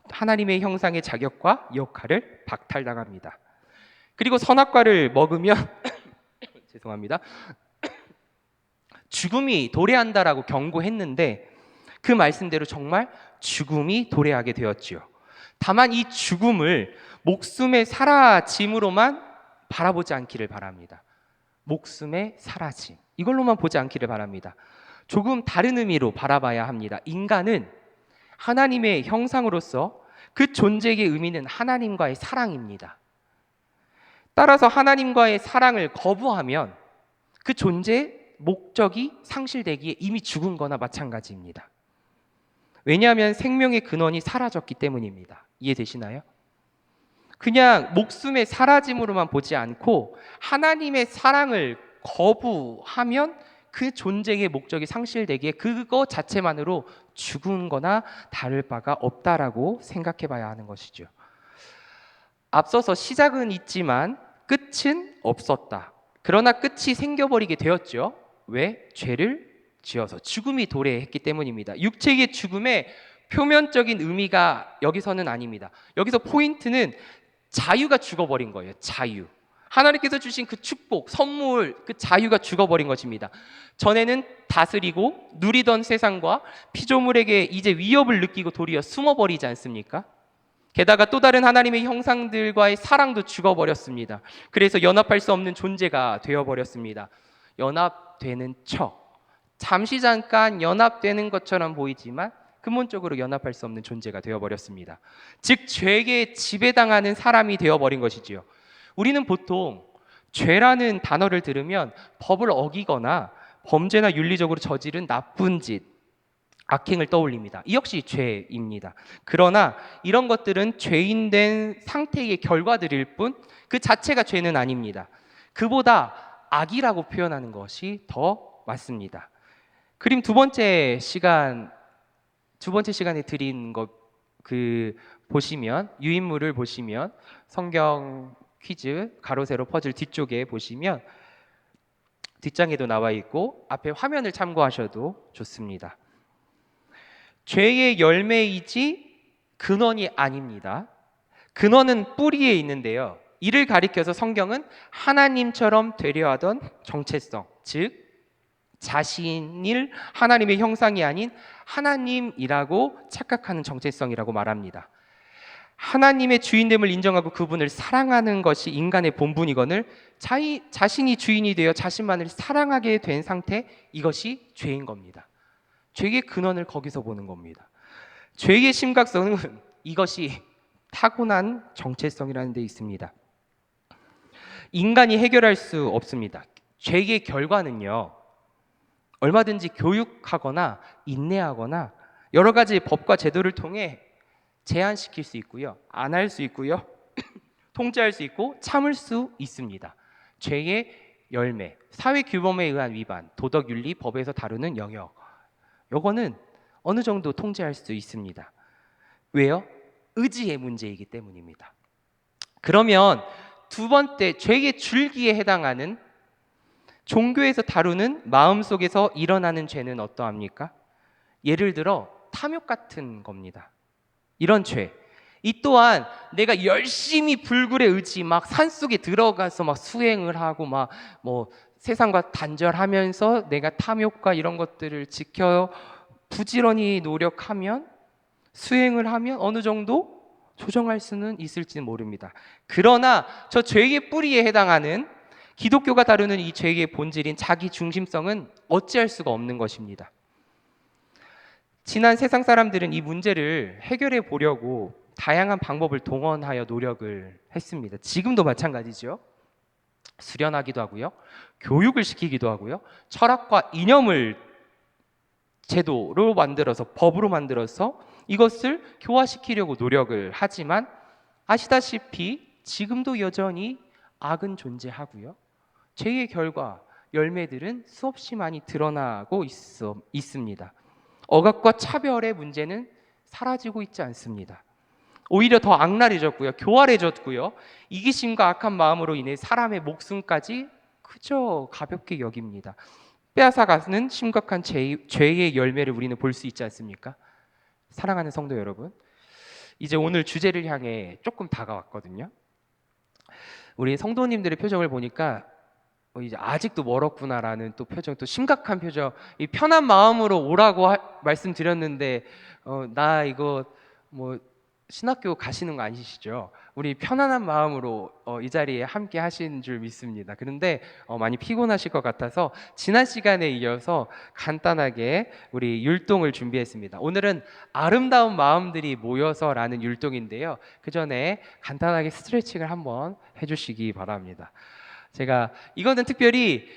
하나님의 형상의 자격과 역할을 박탈당합니다. 그리고 선악과를 먹으면 죄송합니다. 죽음이 도래한다라고 경고했는데 그 말씀대로 정말 죽음이 도래하게 되었지요. 다만 이 죽음을 목숨의 사라짐으로만 바라보지 않기를 바랍니다. 목숨의 사라짐, 이걸로만 보지 않기를 바랍니다. 조금 다른 의미로 바라봐야 합니다. 인간은 하나님의 형상으로서 그 존재의 의미는 하나님과의 사랑입니다. 따라서 하나님과의 사랑을 거부하면 그 존재의 목적이 상실되기에 이미 죽은 거나 마찬가지입니다. 왜냐하면 생명의 근원이 사라졌기 때문입니다. 이해되시나요? 그냥 목숨의 사라짐으로만 보지 않고 하나님의 사랑을 거부하면 그 존재의 목적이 상실되기에 그거 자체만으로 죽은 거나 다를 바가 없다라고 생각해 봐야 하는 것이죠. 앞서서 시작은 있지만 끝은 없었다. 그러나 끝이 생겨버리게 되었죠. 왜? 죄를 지어서 죽음이 도래했기 때문입니다. 육체의 죽음의 표면적인 의미가 여기서는 아닙니다. 여기서 포인트는 자유가 죽어버린 거예요. 자유. 하나님께서 주신 그 축복, 선물, 그 자유가 죽어버린 것입니다. 전에는 다스리고 누리던 세상과 피조물에게 이제 위협을 느끼고 도리어 숨어버리지 않습니까? 게다가 또 다른 하나님의 형상들과의 사랑도 죽어버렸습니다. 그래서 연합할 수 없는 존재가 되어버렸습니다. 연합되는 척. 잠시 잠깐 연합되는 것처럼 보이지만 근본적으로 연합할 수 없는 존재가 되어버렸습니다. 즉 죄에 지배당하는 사람이 되어버린 것이지요. 우리는 보통 죄라는 단어를 들으면 법을 어기거나 범죄나 윤리적으로 저지른 나쁜 짓, 악행을 떠올립니다. 이 역시 죄입니다. 그러나 이런 것들은 죄인된 상태의 결과들일 뿐 그 자체가 죄는 아닙니다. 그보다 악이라고 표현하는 것이 더 맞습니다. 그림 두 번째 시간에 드린 것 보시면 유인물을 보시면 성경 퀴즈 가로 세로 퍼즐 뒤쪽에 보시면 뒷장에도 나와 있고 앞에 화면을 참고하셔도 좋습니다. 죄의 열매이지 근원이 아닙니다. 근원은 뿌리에 있는데요. 이를 가리켜서 성경은 하나님처럼 되려 하던 정체성, 즉 자신을 하나님의 형상이 아닌 하나님이라고 착각하는 정체성이라고 말합니다. 하나님의 주인됨을 인정하고 그분을 사랑하는 것이 인간의 본분이거늘 자신이 주인이 되어 자신만을 사랑하게 된 상태, 이것이 죄인 겁니다. 죄의 근원을 거기서 보는 겁니다. 죄의 심각성은 이것이 타고난 정체성이라는 데 있습니다. 인간이 해결할 수 없습니다. 죄의 결과는요, 얼마든지 교육하거나 인내하거나 여러 가지 법과 제도를 통해 제한시킬 수 있고요, 안 할 수 있고요, 통제할 수 있고 참을 수 있습니다. 죄의 열매, 사회 규범에 의한 위반, 도덕 윤리, 법에서 다루는 영역, 요거는 어느 정도 통제할 수 있습니다. 왜요? 의지의 문제이기 때문입니다. 그러면 두 번째, 죄의 줄기에 해당하는 종교에서 다루는 마음속에서 일어나는 죄는 어떠합니까? 예를 들어 탐욕 같은 겁니다. 이런 죄, 이 또한 내가 열심히 불굴의 의지 막 산속에 들어가서 막 수행을 하고 막 뭐 세상과 단절하면서 내가 탐욕과 이런 것들을 지켜 부지런히 노력하면, 수행을 하면 어느 정도 조정할 수는 있을지는 모릅니다. 그러나 저 죄의 뿌리에 해당하는 기독교가 다루는 이 죄의 본질인 자기 중심성은 어찌할 수가 없는 것입니다. 지난 세상 사람들은 이 문제를 해결해 보려고 다양한 방법을 동원하여 노력을 했습니다. 지금도 마찬가지죠. 수련하기도 하고요, 교육을 시키기도 하고요, 철학과 이념을 제도로 만들어서, 법으로 만들어서 이것을 교화시키려고 노력을 하지만 아시다시피 지금도 여전히 악은 존재하고요, 죄의 결과, 열매들은 수없이 많이 드러나고 있습니다. 억압과 차별의 문제는 사라지고 있지 않습니다. 오히려 더 악랄해졌고요, 교활해졌고요, 이기심과 악한 마음으로 인해 사람의 목숨까지 그저 가볍게 여깁니다. 빼앗아가는 심각한 죄의 열매를 우리는 볼 수 있지 않습니까? 사랑하는 성도 여러분, 이제 오늘 주제를 향해 조금 다가왔거든요. 우리 성도님들의 표정을 보니까 이제 아직도 멀었구나라는 또 표정, 또 심각한 표정, 이 편한 마음으로 오라고 말씀드렸는데 나 이거 뭐 신학교 가시는 거 아니시죠? 우리 편안한 마음으로 이 자리에 함께 하신 줄 믿습니다. 그런데 많이 피곤하실 것 같아서 지난 시간에 이어서 간단하게 우리 율동을 준비했습니다. 오늘은 아름다운 마음들이 모여서라는 율동인데요, 그 전에 간단하게 스트레칭을 한번 해주시기 바랍니다. 제가 이거는 특별히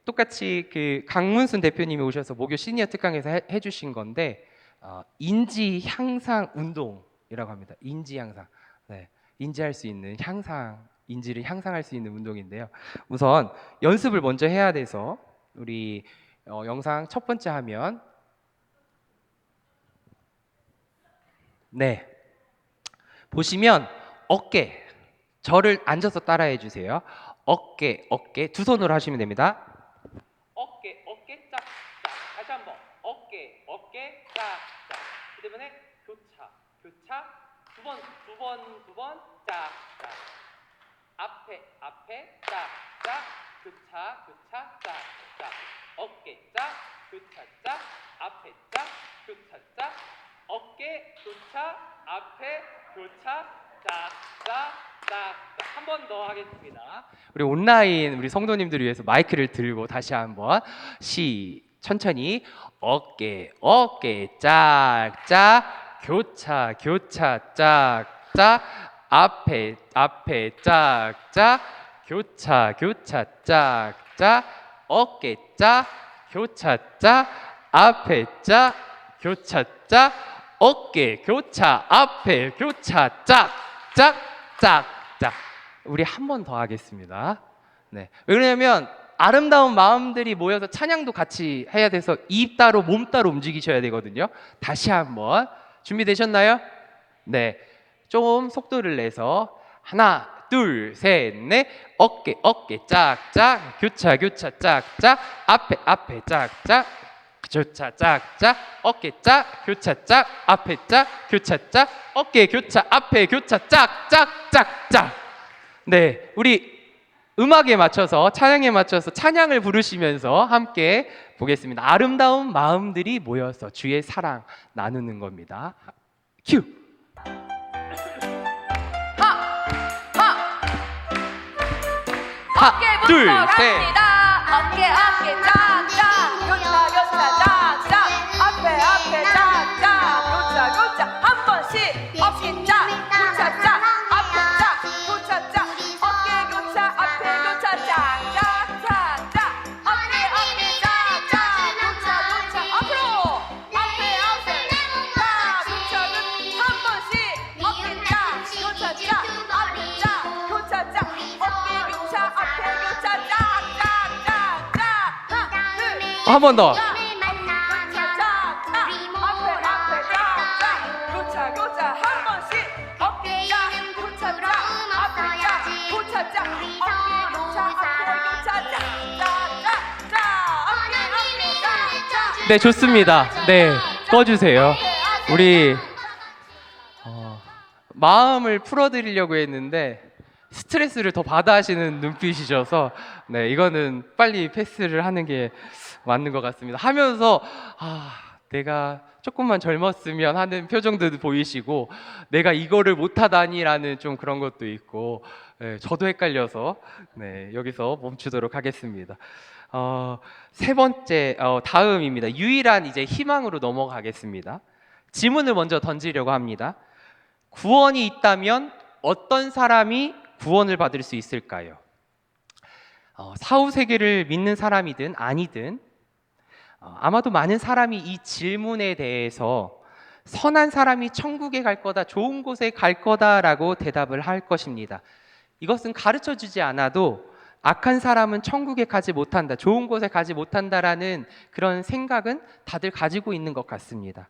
똑같이 강문순 대표님이 오셔서 목요 시니어 특강에서 해주신 건데, 인지 향상 운동이라고 합니다. 인지 향상, 네, 인지할 수 있는 인지를 향상할 수 있는 운동인데요. 우선 연습을 먼저 해야 돼서 우리 영상 첫 번째 화면, 네, 보시면 어깨, 저를 앉아서 따라해 주세요. 어깨 두 손으로 하시면 됩니다. 어깨 짝, 다시 한번 어깨 짝. 그다음에 교차 두 번 짝. 앞에 짝, 교차 짝. 어깨 짝, 교차 짝, 앞에 짝, 교차 짝. 어깨 교차, 앞에 교차 짝. 한 번 더 하겠습니다. 우리 온라인 우리 성도님들을 위해서 마이크를 들고 다시 한번 천천히 어깨 짝짝, 교차 짝짝, 앞에 짝짝, 교차 짝짝, 어깨 짝, 교차 짝, 앞에 짝, 교차 짝, 어깨 교차, 앞에 교차 짝. 우리 한 번 더 하겠습니다. 네. 왜 그러냐면 아름다운 마음들이 모여서 찬양도 같이 해야 돼서 입 따로 몸 따로 움직이셔야 되거든요. 다시 한번 준비되셨나요? 네. 좀 속도를 내서 하나, 둘, 셋, 넷. 어깨 짝짝, 교차 짝짝, 앞에 짝짝, 교차 짝짝, 어깨 짝, 교차 짝, 앞에 짝, 교차 짝, 어깨 교차, 앞에 교차 짝짝. 네, 우리 음악에 맞춰서, 찬양에 맞춰서 찬양을 부르시면서 함께 보겠습니다. 아름다운 마음들이 모여서 주의 사랑 나누는 겁니다. 큐! 어깨부터 둘, 갑니다. 셋. 어깨 짝짝, 교차 짝짝, 앞에 짝짝, 교차 한 번씩. 어깨 짝, 교차 짝, 앞에 짝, 교차 짝, 어깨 한 번 더. 교차 교차 한 번씩 어깨 자 교차 자 앞에 자 교차 자 어깨 교차 앞에 교차 자자자 어깨 자 네, 좋습니다. 네, 꺼주세요. 우리 마음을 풀어드리려고 했는데 스트레스를 더 받아 하시는 눈빛이셔서 네, 이거는 빨리 패스를 하는 게 맞는 것 같습니다. 하면서 내가 조금만 젊었으면 하는 표정들도 보이시고 내가 이거를 못하다니라는 좀 그런 것도 있고 네, 저도 헷갈려서 네, 여기서 멈추도록 하겠습니다. 세 번째 다음입니다. 유일한 이제 희망으로 넘어가겠습니다. 질문을 먼저 던지려고 합니다. 구원이 있다면 어떤 사람이 구원을 받을 수 있을까요? 사후세계를 믿는 사람이든 아니든 아마도 많은 사람이 이 질문에 대해서 선한 사람이 천국에 갈 거다, 좋은 곳에 갈 거다라고 대답을 할 것입니다. 이것은 가르쳐 주지 않아도 악한 사람은 천국에 가지 못한다, 좋은 곳에 가지 못한다라는 그런 생각은 다들 가지고 있는 것 같습니다.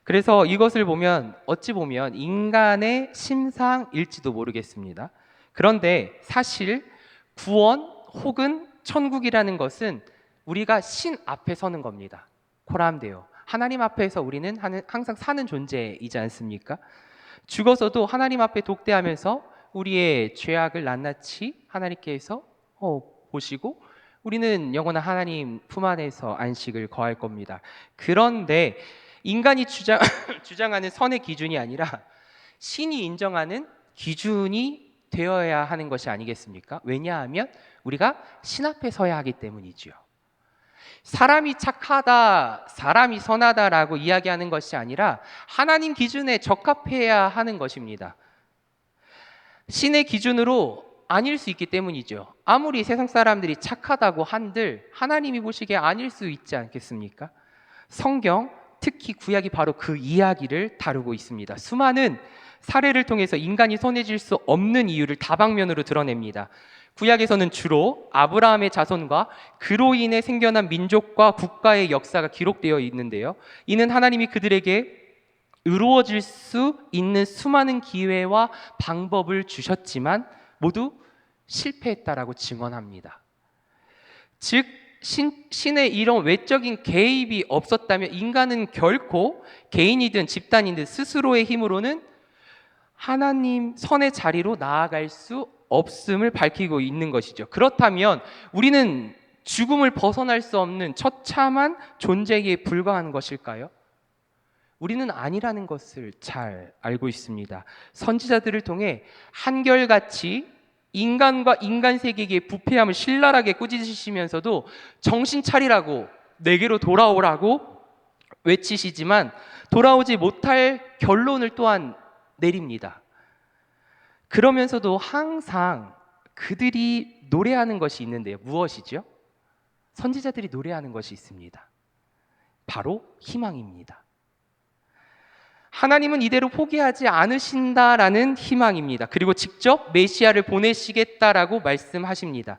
그래서 이것을 보면 어찌 보면 인간의 심상일지도 모르겠습니다. 그런데 사실 구원 혹은 천국이라는 것은 우리가 신 앞에 서는 겁니다. 코람데오. 하나님 앞에서 우리는 항상 사는 존재이지 않습니까? 죽어서도 하나님 앞에 독대하면서 우리의 죄악을 낱낱이 하나님께서 보시고 우리는 영원한 하나님 품 안에서 안식을 거할 겁니다. 그런데 인간이 주장하는 선의 기준이 아니라 신이 인정하는 기준이 되어야 하는 것이 아니겠습니까? 왜냐하면 우리가 신 앞에 서야 하기 때문이지요. 사람이 착하다, 사람이 선하다라고 이야기하는 것이 아니라 하나님 기준에 적합해야 하는 것입니다. 신의 기준으로 아닐 수 있기 때문이죠. 아무리 세상 사람들이 착하다고 한들 하나님이 보시기에 아닐 수 있지 않겠습니까? 성경, 특히 구약이 바로 그 이야기를 다루고 있습니다. 수많은 사례를 통해서 인간이 선해질 수 없는 이유를 다방면으로 드러냅니다. 구약에서는 주로 아브라함의 자손과 그로 인해 생겨난 민족과 국가의 역사가 기록되어 있는데요. 이는 하나님이 그들에게 의로워질 수 있는 수많은 기회와 방법을 주셨지만 모두 실패했다라고 증언합니다. 즉 신의 이런 외적인 개입이 없었다면 인간은 결코 개인이든 집단이든 스스로의 힘으로는 하나님 선의 자리로 나아갈 수 없음을 밝히고 있는 것이죠. 그렇다면 우리는 죽음을 벗어날 수 없는 처참한 존재에 불과한 것일까요? 우리는 아니라는 것을 잘 알고 있습니다. 선지자들을 통해 한결같이 인간과 인간 세계의 부패함을 신랄하게 꾸짖으시면서도 정신 차리라고, 내게로 돌아오라고 외치시지만 돌아오지 못할 결론을 또한 내립니다. 그러면서도 항상 그들이 노래하는 것이 있는데요. 무엇이죠? 선지자들이 노래하는 것이 있습니다. 바로 희망입니다. 하나님은 이대로 포기하지 않으신다라는 희망입니다. 그리고 직접 메시아를 보내시겠다라고 말씀하십니다.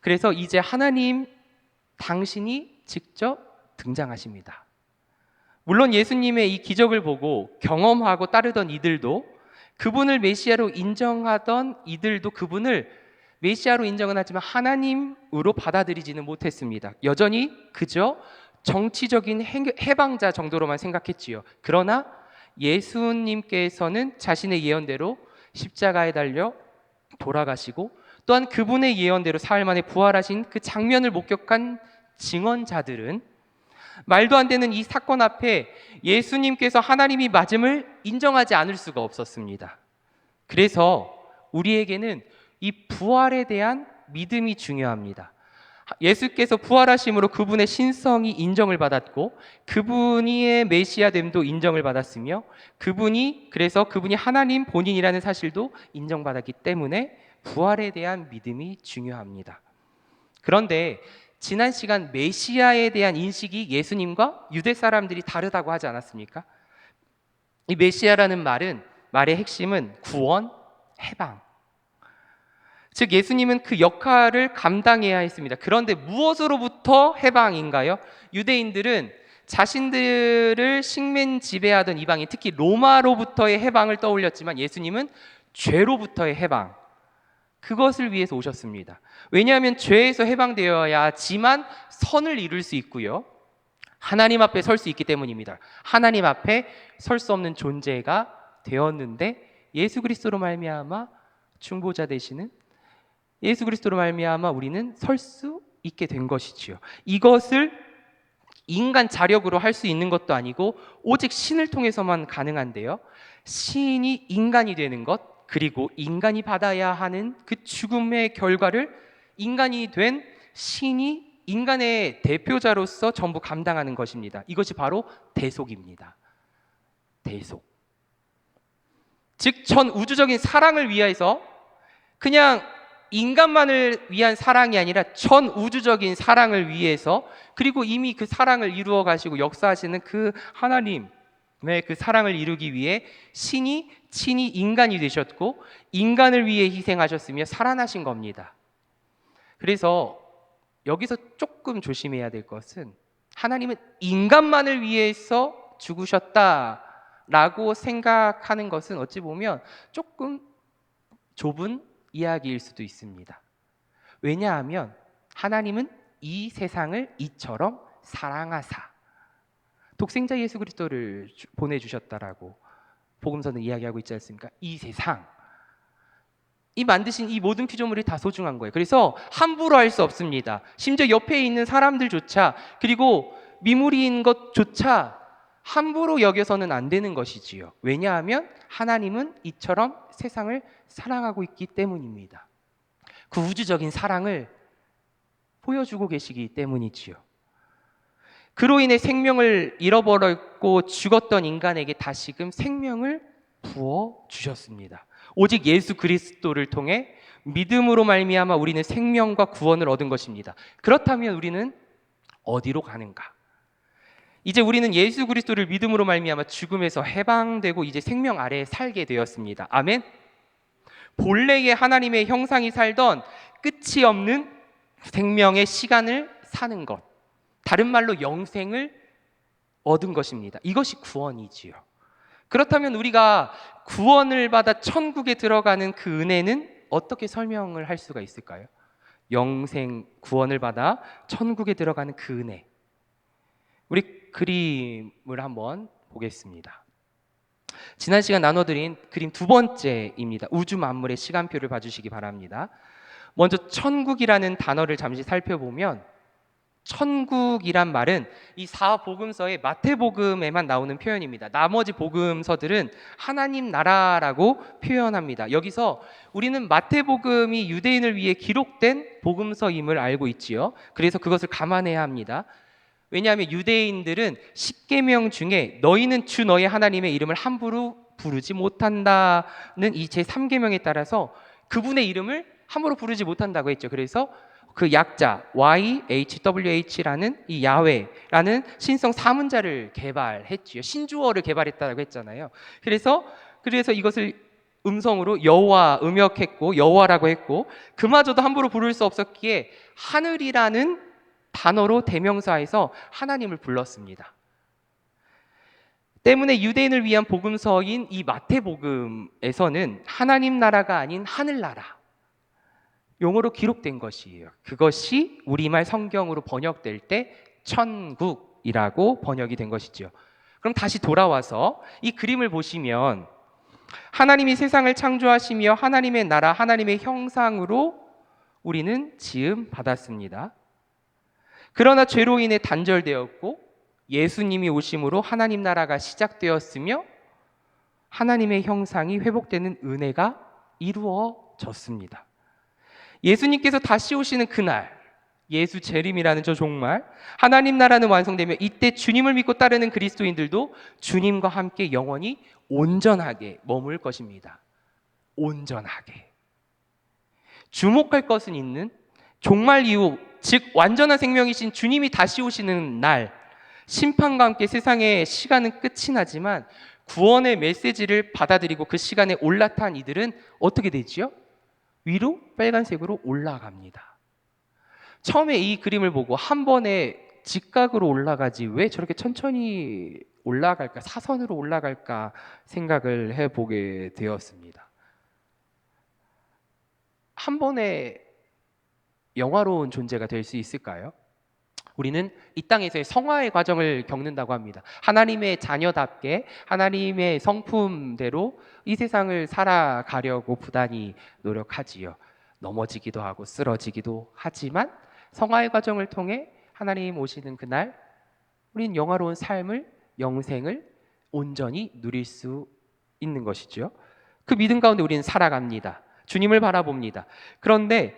그래서 이제 하나님 당신이 직접 등장하십니다. 물론 예수님의 이 기적을 보고 경험하고 따르던 이들도, 그분을 메시아로 인정하던 이들도 그분을 메시아로 인정은 하지만 하나님으로 받아들이지는 못했습니다. 여전히 그저 정치적인 해방자 정도로만 생각했지요. 그러나 예수님께서는 자신의 예언대로 십자가에 달려 돌아가시고 또한 그분의 예언대로 사흘 만에 부활하신 그 장면을 목격한 증언자들은 말도 안 되는 이 사건 앞에 예수님께서 하나님이 맞음을 인정하지 않을 수가 없었습니다. 그래서 우리에게는 이 부활에 대한 믿음이 중요합니다. 예수께서 부활하심으로 그분의 신성이 인정을 받았고 그분의 메시아됨도 인정을 받았으며 그래서 그분이 하나님 본인이라는 사실도 인정받았기 때문에 부활에 대한 믿음이 중요합니다. 그런데 지난 시간 메시아에 대한 인식이 예수님과 유대 사람들이 다르다고 하지 않았습니까? 이 메시아라는 말의 핵심은 구원, 해방. 즉 예수님은 그 역할을 감당해야 했습니다. 그런데 무엇으로부터 해방인가요? 유대인들은 자신들을 식민 지배하던 이방인, 특히 로마로부터의 해방을 떠올렸지만 예수님은 죄로부터의 해방, 그것을 위해서 오셨습니다. 왜냐하면 죄에서 해방되어야지만 선을 이룰 수 있고요, 하나님 앞에 설 수 있기 때문입니다. 하나님 앞에 설 수 없는 존재가 되었는데 예수 그리스도로 말미암아 중보자 되시는 예수 그리스도로 말미암아 우리는 설 수 있게 된 것이지요. 이것을 인간 자력으로 할 수 있는 것도 아니고 오직 신을 통해서만 가능한데요, 신이 인간이 되는 것, 그리고 인간이 받아야 하는 그 죽음의 결과를 인간이 된 신이 인간의 대표자로서 전부 감당하는 것입니다. 이것이 바로 대속입니다. 대속. 즉 전 우주적인 사랑을 위해서, 그냥 인간만을 위한 사랑이 아니라 전 우주적인 사랑을 위해서, 그리고 이미 그 사랑을 이루어 가시고 역사하시는 그 하나님의 그 사랑을 이루기 위해 신이 친히 인간이 되셨고 인간을 위해 희생하셨으며 살아나신 겁니다. 그래서 여기서 조금 조심해야 될 것은, 하나님은 인간만을 위해서 죽으셨다라고 생각하는 것은 어찌 보면 조금 좁은 이야기일 수도 있습니다. 왜냐하면 하나님은 이 세상을 이처럼 사랑하사 독생자 예수 그리스도를 보내주셨다라고 복음서는 이야기하고 있지 않습니까? 이 세상, 이 만드신 이 모든 피조물이 다 소중한 거예요. 그래서 함부로 할 수 없습니다. 심지어 옆에 있는 사람들조차, 그리고 미물인 것조차 함부로 여겨서는 안 되는 것이지요. 왜냐하면 하나님은 이처럼 세상을 사랑하고 있기 때문입니다. 그 우주적인 사랑을 보여주고 계시기 때문이지요. 그로 인해 생명을 잃어버렸고 죽었던 인간에게 다시금 생명을 부어주셨습니다. 오직 예수 그리스도를 통해 믿음으로 말미암아 우리는 생명과 구원을 얻은 것입니다. 그렇다면 우리는 어디로 가는가? 이제 우리는 예수 그리스도를 믿음으로 말미암아 죽음에서 해방되고 이제 생명 아래에 살게 되었습니다. 아멘. 본래의 하나님의 형상이 살던 끝이 없는 생명의 시간을 사는 것, 다른 말로 영생을 얻은 것입니다. 이것이 구원이지요. 그렇다면 우리가 구원을 받아 천국에 들어가는 그 은혜는 어떻게 설명을 할 수가 있을까요? 영생, 구원을 받아 천국에 들어가는 그 은혜. 우리 그림을 한번 보겠습니다. 지난 시간 나눠드린 그림 두 번째입니다. 우주 만물의 시간표를 봐주시기 바랍니다. 먼저 천국이라는 단어를 잠시 살펴보면, 천국이란 말은 이 4복음서의 마태복음에만 나오는 표현입니다. 나머지 복음서들은 하나님 나라라고 표현합니다. 여기서 우리는 마태복음이 유대인을 위해 기록된 복음서임을 알고 있지요. 그래서 그것을 감안해야 합니다. 왜냐하면 유대인들은 10계명 중에 너희는 주 너희 하나님의 이름을 함부로 부르지 못한다는 이 제3계명에 따라서 그분의 이름을 함부로 부르지 못한다고 했죠. 그래서 그 약자 YHWH라는 이 야훼라는 신성 4문자를 개발했지요. 신주어를 개발했다고 했잖아요. 그래서 이것을 음성으로 여호와 음역했고 여호와라고 했고, 그마저도 함부로 부를 수 없었기에 하늘이라는 단어로 대명사해서 하나님을 불렀습니다. 때문에 유대인을 위한 복음서인 이 마태복음에서는 하나님 나라가 아닌 하늘나라 용어로 기록된 것이에요. 그것이 우리말 성경으로 번역될 때 천국이라고 번역이 된 것이죠. 그럼 다시 돌아와서 이 그림을 보시면, 하나님이 세상을 창조하시며 하나님의 나라, 하나님의 형상으로 우리는 지음 받았습니다. 그러나 죄로 인해 단절되었고 예수님이 오심으로 하나님 나라가 시작되었으며 하나님의 형상이 회복되는 은혜가 이루어졌습니다. 예수님께서 다시 오시는 그날, 예수 재림이라는 저 종말, 하나님 나라는 완성되며 이때 주님을 믿고 따르는 그리스도인들도 주님과 함께 영원히 온전하게 머물 것입니다. 온전하게. 주목할 것은 있는 종말 이후, 즉 완전한 생명이신 주님이 다시 오시는 날, 심판과 함께 세상의 시간은 끝이 나지만 구원의 메시지를 받아들이고 그 시간에 올라탄 이들은 어떻게 되지요? 위로 빨간색으로 올라갑니다. 처음에 이 그림을 보고 한 번에 직각으로 올라가지 왜 저렇게 천천히 올라갈까, 사선으로 올라갈까 생각을 해보게 되었습니다. 한 번에 영화로운 존재가 될 수 있을까요? 우리는 이 땅에서의 성화의 과정을 겪는다고 합니다. 하나님의 자녀답게 하나님의 성품대로 이 세상을 살아가려고 부단히 노력하지요. 넘어지기도 하고 쓰러지기도 하지만 성화의 과정을 통해 하나님 오시는 그날 우리는 영화로운 삶을, 영생을 온전히 누릴 수 있는 것이죠. 그 믿음 가운데 우리는 살아갑니다. 주님을 바라봅니다. 그런데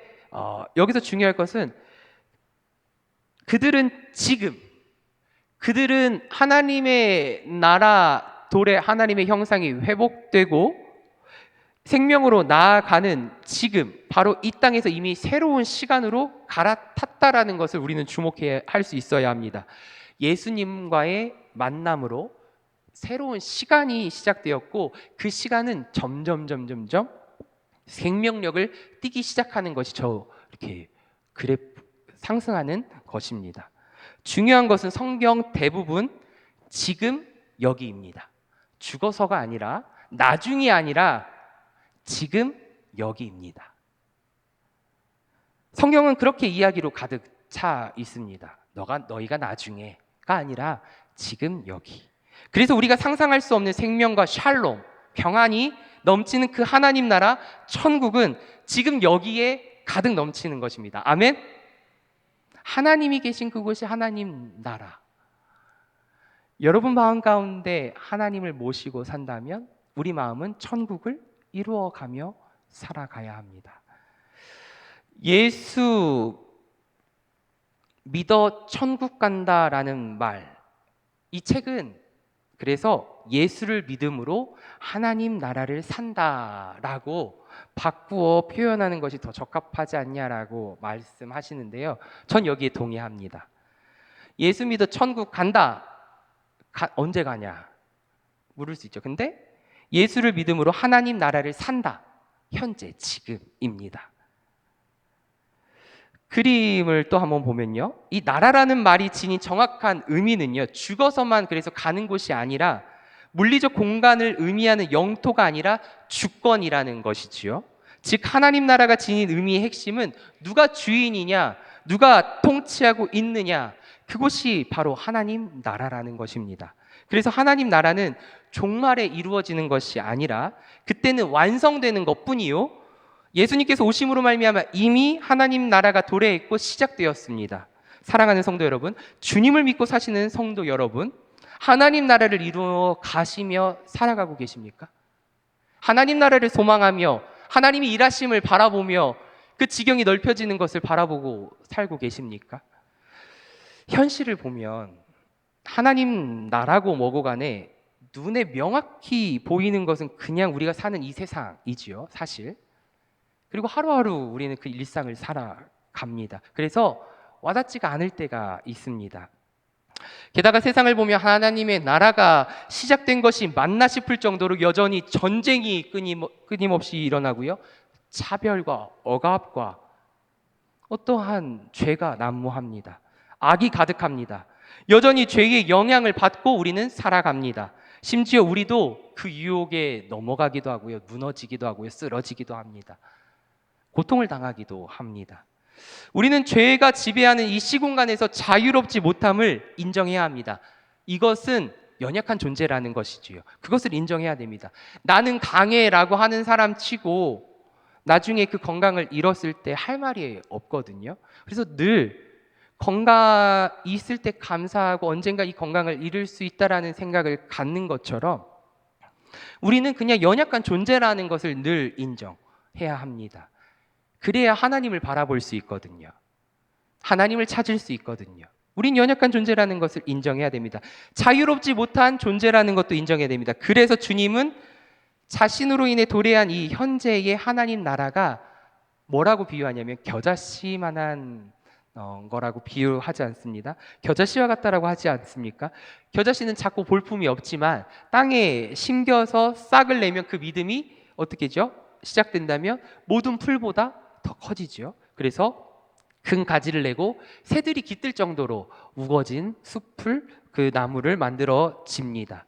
여기서 중요할 것은 그들은 하나님의 나라 도래 하나님의 형상이 회복되고 생명으로 나아가는 지금 바로 이 땅에서 이미 새로운 시간으로 갈아탔다라는 것을 우리는 주목해야 할 수 있어야 합니다. 예수님과의 만남으로 새로운 시간이 시작되었고 그 시간은 점점 생명력을 띠기 시작하는 것이 이렇게 그래프 상승하는 것입니다. 중요한 것은 성경 대부분 지금 여기입니다. 죽어서가 아니라 나중이 아니라 지금 여기입니다. 성경은 그렇게 이야기로 가득 차 있습니다. 너희가 나중에가 아니라 지금 여기. 그래서 우리가 상상할 수 없는 생명과 샬롬, 평안이 넘치는 그 하나님 나라 천국은 지금 여기에 가득 넘치는 것입니다. 아멘. 하나님이 계신 그곳이 하나님 나라. 여러분 마음 가운데 하나님을 모시고 산다면 우리 마음은 천국을 이루어가며 살아가야 합니다. 예수 믿어 천국 간다라는 말, 이 책은 그래서 예수를 믿음으로 하나님 나라를 산다라고 바꾸어 표현하는 것이 더 적합하지 않냐라고 말씀하시는데요. 전 여기에 동의합니다. 예수 믿어 천국 간다. 언제 가냐? 물을 수 있죠. 근데 예수를 믿음으로 하나님 나라를 산다. 현재, 지금입니다. 그림을 또 한번 보면요. 이 나라라는 말이 지닌 정확한 의미는요. 죽어서만 그래서 가는 곳이 아니라 물리적 공간을 의미하는 영토가 아니라 주권이라는 것이지요. 즉 하나님 나라가 지닌 의미의 핵심은 누가 주인이냐, 누가 통치하고 있느냐, 그것이 바로 하나님 나라라는 것입니다. 그래서 하나님 나라는 종말에 이루어지는 것이 아니라 그때는 완성되는 것뿐이요. 예수님께서 오심으로 말미암아 이미 하나님 나라가 도래했고 시작되었습니다. 사랑하는 성도 여러분, 주님을 믿고 사시는 성도 여러분, 하나님 나라를 이루어 가시며 살아가고 계십니까? 하나님 나라를 소망하며 하나님이 일하심을 바라보며 그 지경이 넓혀지는 것을 바라보고 살고 계십니까? 현실을 보면 하나님 나라고 뭐고 간에 눈에 명확히 보이는 것은 그냥 우리가 사는 이 세상이지요, 사실. 그리고 하루하루 우리는 그 일상을 살아갑니다. 그래서 와닿지가 않을 때가 있습니다. 게다가 세상을 보면 하나님의 나라가 시작된 것이 맞나 싶을 정도로 여전히 전쟁이 끊임없이 일어나고요. 차별과 억압과 어떠한 죄가 난무합니다. 악이 가득합니다. 여전히 죄의 영향을 받고 우리는 살아갑니다. 심지어 우리도 그 유혹에 넘어가기도 하고요. 무너지기도 하고요. 쓰러지기도 합니다. 고통을 당하기도 합니다. 우리는 죄가 지배하는 이 시공간에서 자유롭지 못함을 인정해야 합니다. 이것은 연약한 존재라는 것이지요. 그것을 인정해야 됩니다. 나는 강해라고 하는 사람 치고 나중에 그 건강을 잃었을 때 할 말이 없거든요. 그래서 늘 건강 있을 때 감사하고 언젠가 이 건강을 잃을 수 있다라는 생각을 갖는 것처럼 우리는 그냥 연약한 존재라는 것을 늘 인정해야 합니다. 그래야 하나님을 바라볼 수 있거든요. 하나님을 찾을 수 있거든요. 우린 연약한 존재라는 것을 인정해야 됩니다. 자유롭지 못한 존재라는 것도 인정해야 됩니다. 그래서 주님은 자신으로 인해 도래한 이 현재의 하나님 나라가 뭐라고 비유하냐면 겨자씨만한 거라고 비유하지 않습니다. 겨자씨와 같다라고 하지 않습니까? 겨자씨는 작고 볼품이 없지만 땅에 심겨서 싹을 내면 그 믿음이 어떻게죠? 시작된다면 모든 풀보다 더 커지죠. 그래서 큰 가지를 내고 새들이 깃들 정도로 우거진 숲을 그 나무를 만들어집니다.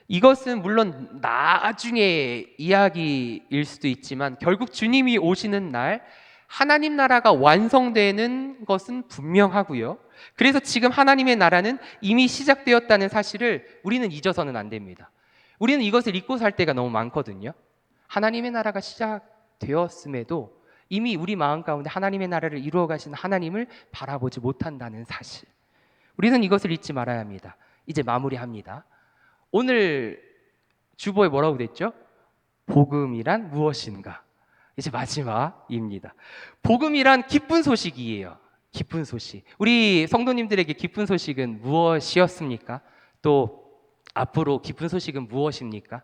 이것은 물론 나중에 이야기일 수도 있지만 결국 주님이 오시는 날 하나님 나라가 완성되는 것은 분명하고요. 그래서 지금 하나님의 나라는 이미 시작되었다는 사실을 우리는 잊어서는 안 됩니다. 우리는 이것을 잊고 살 때가 너무 많거든요. 하나님의 나라가 시작되었음에도 이미 우리 마음 가운데 하나님의 나라를 이루어 가신 하나님을 바라보지 못한다는 사실. 우리는 이것을 잊지 말아야 합니다. 이제 마무리합니다. 오늘 주보에 뭐라고 됐죠? 복음이란 무엇인가? 이제 마지막입니다. 복음이란 기쁜 소식이에요. 기쁜 소식. 우리 성도님들에게 기쁜 소식은 무엇이었습니까? 또 앞으로 기쁜 소식은 무엇입니까?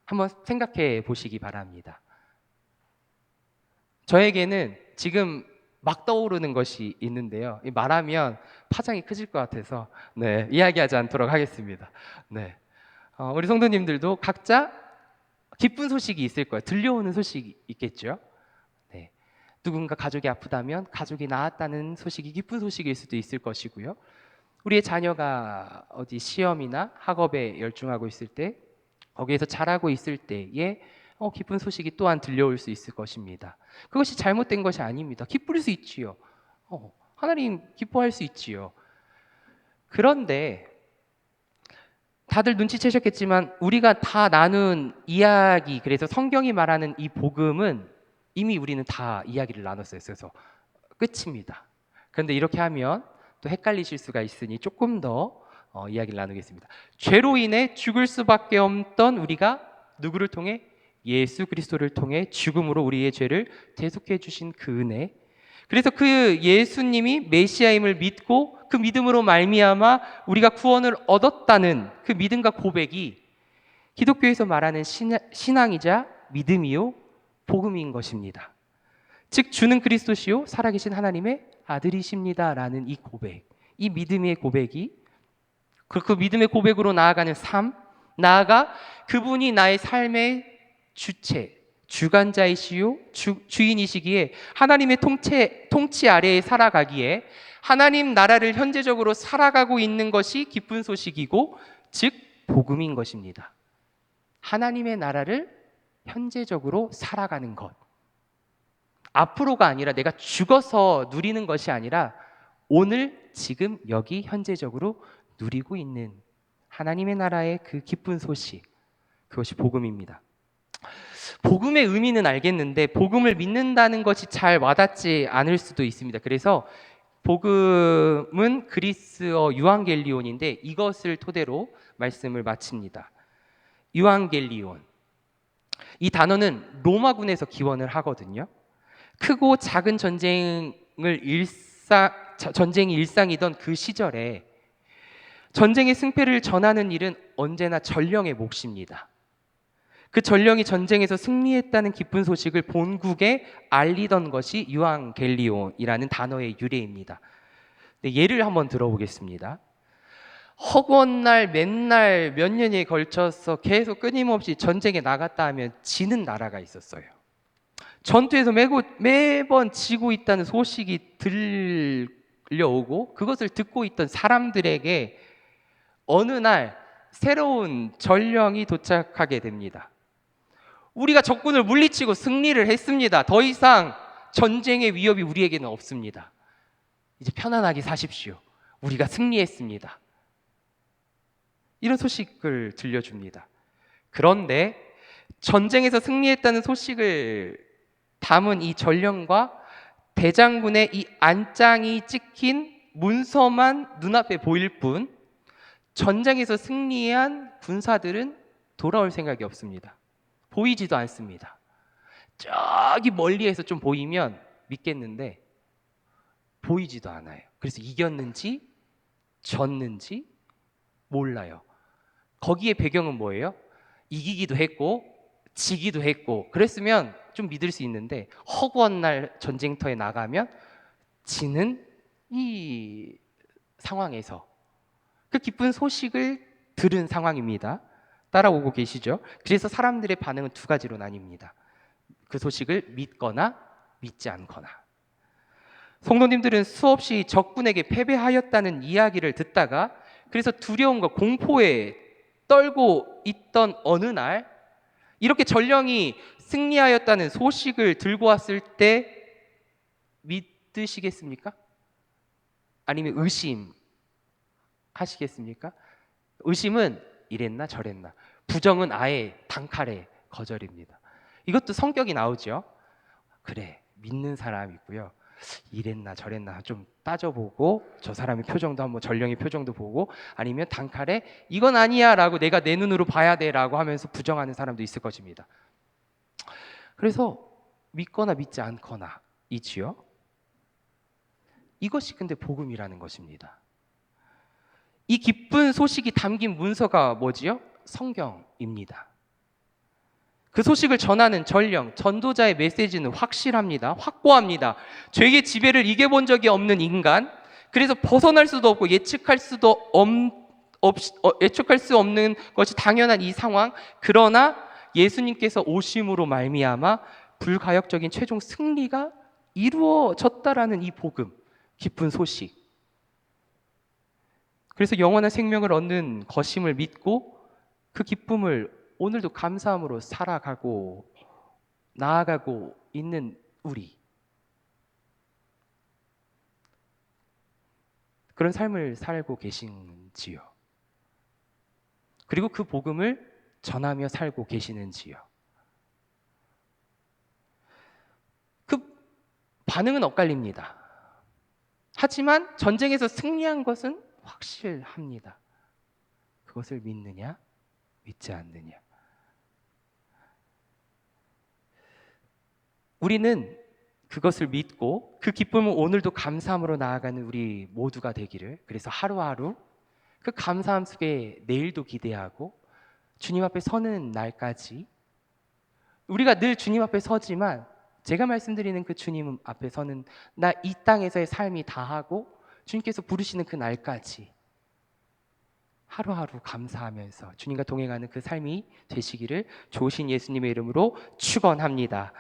한번 생각해 보시기 바랍니다. 저에게는 지금 막 떠오르는 것이 있는데요. 말하면 파장이 커질 것 같아서 이야기하지 않도록 하겠습니다. 우리 성도님들도 각자 기쁜 소식이 있을 거예요. 들려오는 소식이 있겠죠. 누군가 가족이 아프다면 가족이 나았다는 소식이 기쁜 소식일 수도 있을 것이고요. 우리의 자녀가 어디 시험이나 학업에 열중하고 있을 때, 거기에서 잘하고 있을 때에 기쁜 소식이 또한 들려올 수 있을 것입니다. 그것이 잘못된 것이 아닙니다. 기쁠 수 있지요. 하나님 기뻐할 수 있지요. 그런데 다들 눈치채셨겠지만 우리가 다 나눈 이야기, 그래서 성경이 말하는 이 복음은 이미 우리는 다 이야기를 나눴어요. 그래서 끝입니다. 그런데 이렇게 하면 또 헷갈리실 수가 있으니 조금 더 이야기를 나누겠습니다. 죄로 인해 죽을 수밖에 없던 우리가 누구를 통해? 예수 그리스도를 통해 죽음으로 우리의 죄를 대속해 주신 그 은혜. 그래서 그 예수님이 메시아임을 믿고 그 믿음으로 말미암아 우리가 구원을 얻었다는 그 믿음과 고백이 기독교에서 말하는 신앙이자 믿음이요 복음인 것입니다. 즉 주는 그리스도시요 살아계신 하나님의 아들이십니다라는 이 고백, 이 믿음의 고백이 그 믿음의 고백으로 나아가는 삶, 나아가 그분이 나의 삶의 주체, 주관자이시요 주인이시기에 하나님의 통치 아래에 살아가기에 하나님 나라를 현재적으로 살아가고 있는 것이 기쁜 소식이고 즉 복음인 것입니다. 하나님의 나라를 현재적으로 살아가는 것, 앞으로가 아니라 내가 죽어서 누리는 것이 아니라 오늘 지금 여기 현재적으로 누리고 있는 하나님의 나라의 그 기쁜 소식, 그것이 복음입니다. 복음의 의미는 알겠는데 복음을 믿는다는 것이 잘 와닿지 않을 수도 있습니다. 그래서 복음은 그리스어 유앙겔리온인데 이것을 토대로 말씀을 마칩니다. 유앙겔리온, 이 단어는 로마군에서 기원을 하거든요. 크고 작은 전쟁이 일상이던 그 시절에 전쟁의 승패를 전하는 일은 언제나 전령의 몫입니다. 그 전령이 전쟁에서 승리했다는 기쁜 소식을 본국에 알리던 것이 유앙겔리온이라는 단어의 유래입니다. 예를 한번 들어보겠습니다. 허구한 날 맨날 몇 년에 걸쳐서 계속 끊임없이 전쟁에 나갔다 하면 지는 나라가 있었어요. 전투에서 매번 지고 있다는 소식이 들려오고 그것을 듣고 있던 사람들에게 어느 날 새로운 전령이 도착하게 됩니다. 우리가 적군을 물리치고 승리를 했습니다. 더 이상 전쟁의 위협이 우리에게는 없습니다. 이제 편안하게 사십시오. 우리가 승리했습니다. 이런 소식을 들려줍니다. 그런데 전쟁에서 승리했다는 소식을 담은 이 전령과 대장군의 이 안장이 찍힌 문서만 눈앞에 보일 뿐 전쟁에서 승리한 군사들은 돌아올 생각이 없습니다. 보이지도 않습니다. 저기 멀리에서 좀 보이면 믿겠는데 보이지도 않아요. 그래서 이겼는지 졌는지 몰라요. 거기에 배경은 뭐예요? 이기기도 했고 지기도 했고 그랬으면 좀 믿을 수 있는데 허구한 날 전쟁터에 나가면 지는 이 상황에서 그 기쁜 소식을 들은 상황입니다. 따라오고 계시죠? 그래서 사람들의 반응은 두 가지로 나뉩니다. 그 소식을 믿거나 믿지 않거나. 성도님들은 수없이 적군에게 패배하였다는 이야기를 듣다가 그래서 두려움과 공포에 떨고 있던 어느 날 이렇게 전령이 승리하였다는 소식을 들고 왔을 때 믿으시겠습니까? 아니면 의심하시겠습니까? 의심은 이랬나 저랬나, 부정은 아예 단칼에 거절입니다. 이것도 성격이 나오죠. 그래, 믿는 사람 있고요. 이랬나 저랬나 좀 따져보고 저 사람의 표정도 한번, 전령의 표정도 보고, 아니면 단칼에 이건 아니야 라고 내가 내 눈으로 봐야 돼 라고 하면서 부정하는 사람도 있을 것입니다. 그래서 믿거나 믿지 않거나 이지요. 이것이 근데 복음이라는 것입니다. 이 기쁜 소식이 담긴 문서가 뭐지요? 성경입니다. 그 소식을 전하는 전령, 전도자의 메시지는 확실합니다. 확고합니다. 죄의 지배를 이겨본 적이 없는 인간, 그래서 벗어날 수도 없고 예측할 수 없는 것이 당연한 이 상황, 그러나 예수님께서 오심으로 말미암아 불가역적인 최종 승리가 이루어졌다라는 이 복음, 기쁜 소식. 그래서 영원한 생명을 얻는 것임을 믿고 그 기쁨을 오늘도 감사함으로 살아가고 나아가고 있는 우리, 그런 삶을 살고 계신지요? 그리고 그 복음을 전하며 살고 계시는지요? 그 반응은 엇갈립니다. 하지만 전쟁에서 승리한 것은 확실합니다. 그것을 믿느냐 믿지 않느냐. 우리는 그것을 믿고 그 기쁨을 오늘도 감사함으로 나아가는 우리 모두가 되기를, 그래서 하루하루 그 감사함 속에 내일도 기대하고 주님 앞에 서는 날까지, 우리가 늘 주님 앞에 서지만 제가 말씀드리는 그 주님 앞에 서는 나 이 땅에서의 삶이 다하고 주님께서 부르시는 그 날까지 하루하루 감사하면서 주님과 동행하는 그 삶이 되시기를 조신 예수님의 이름으로 축원합니다.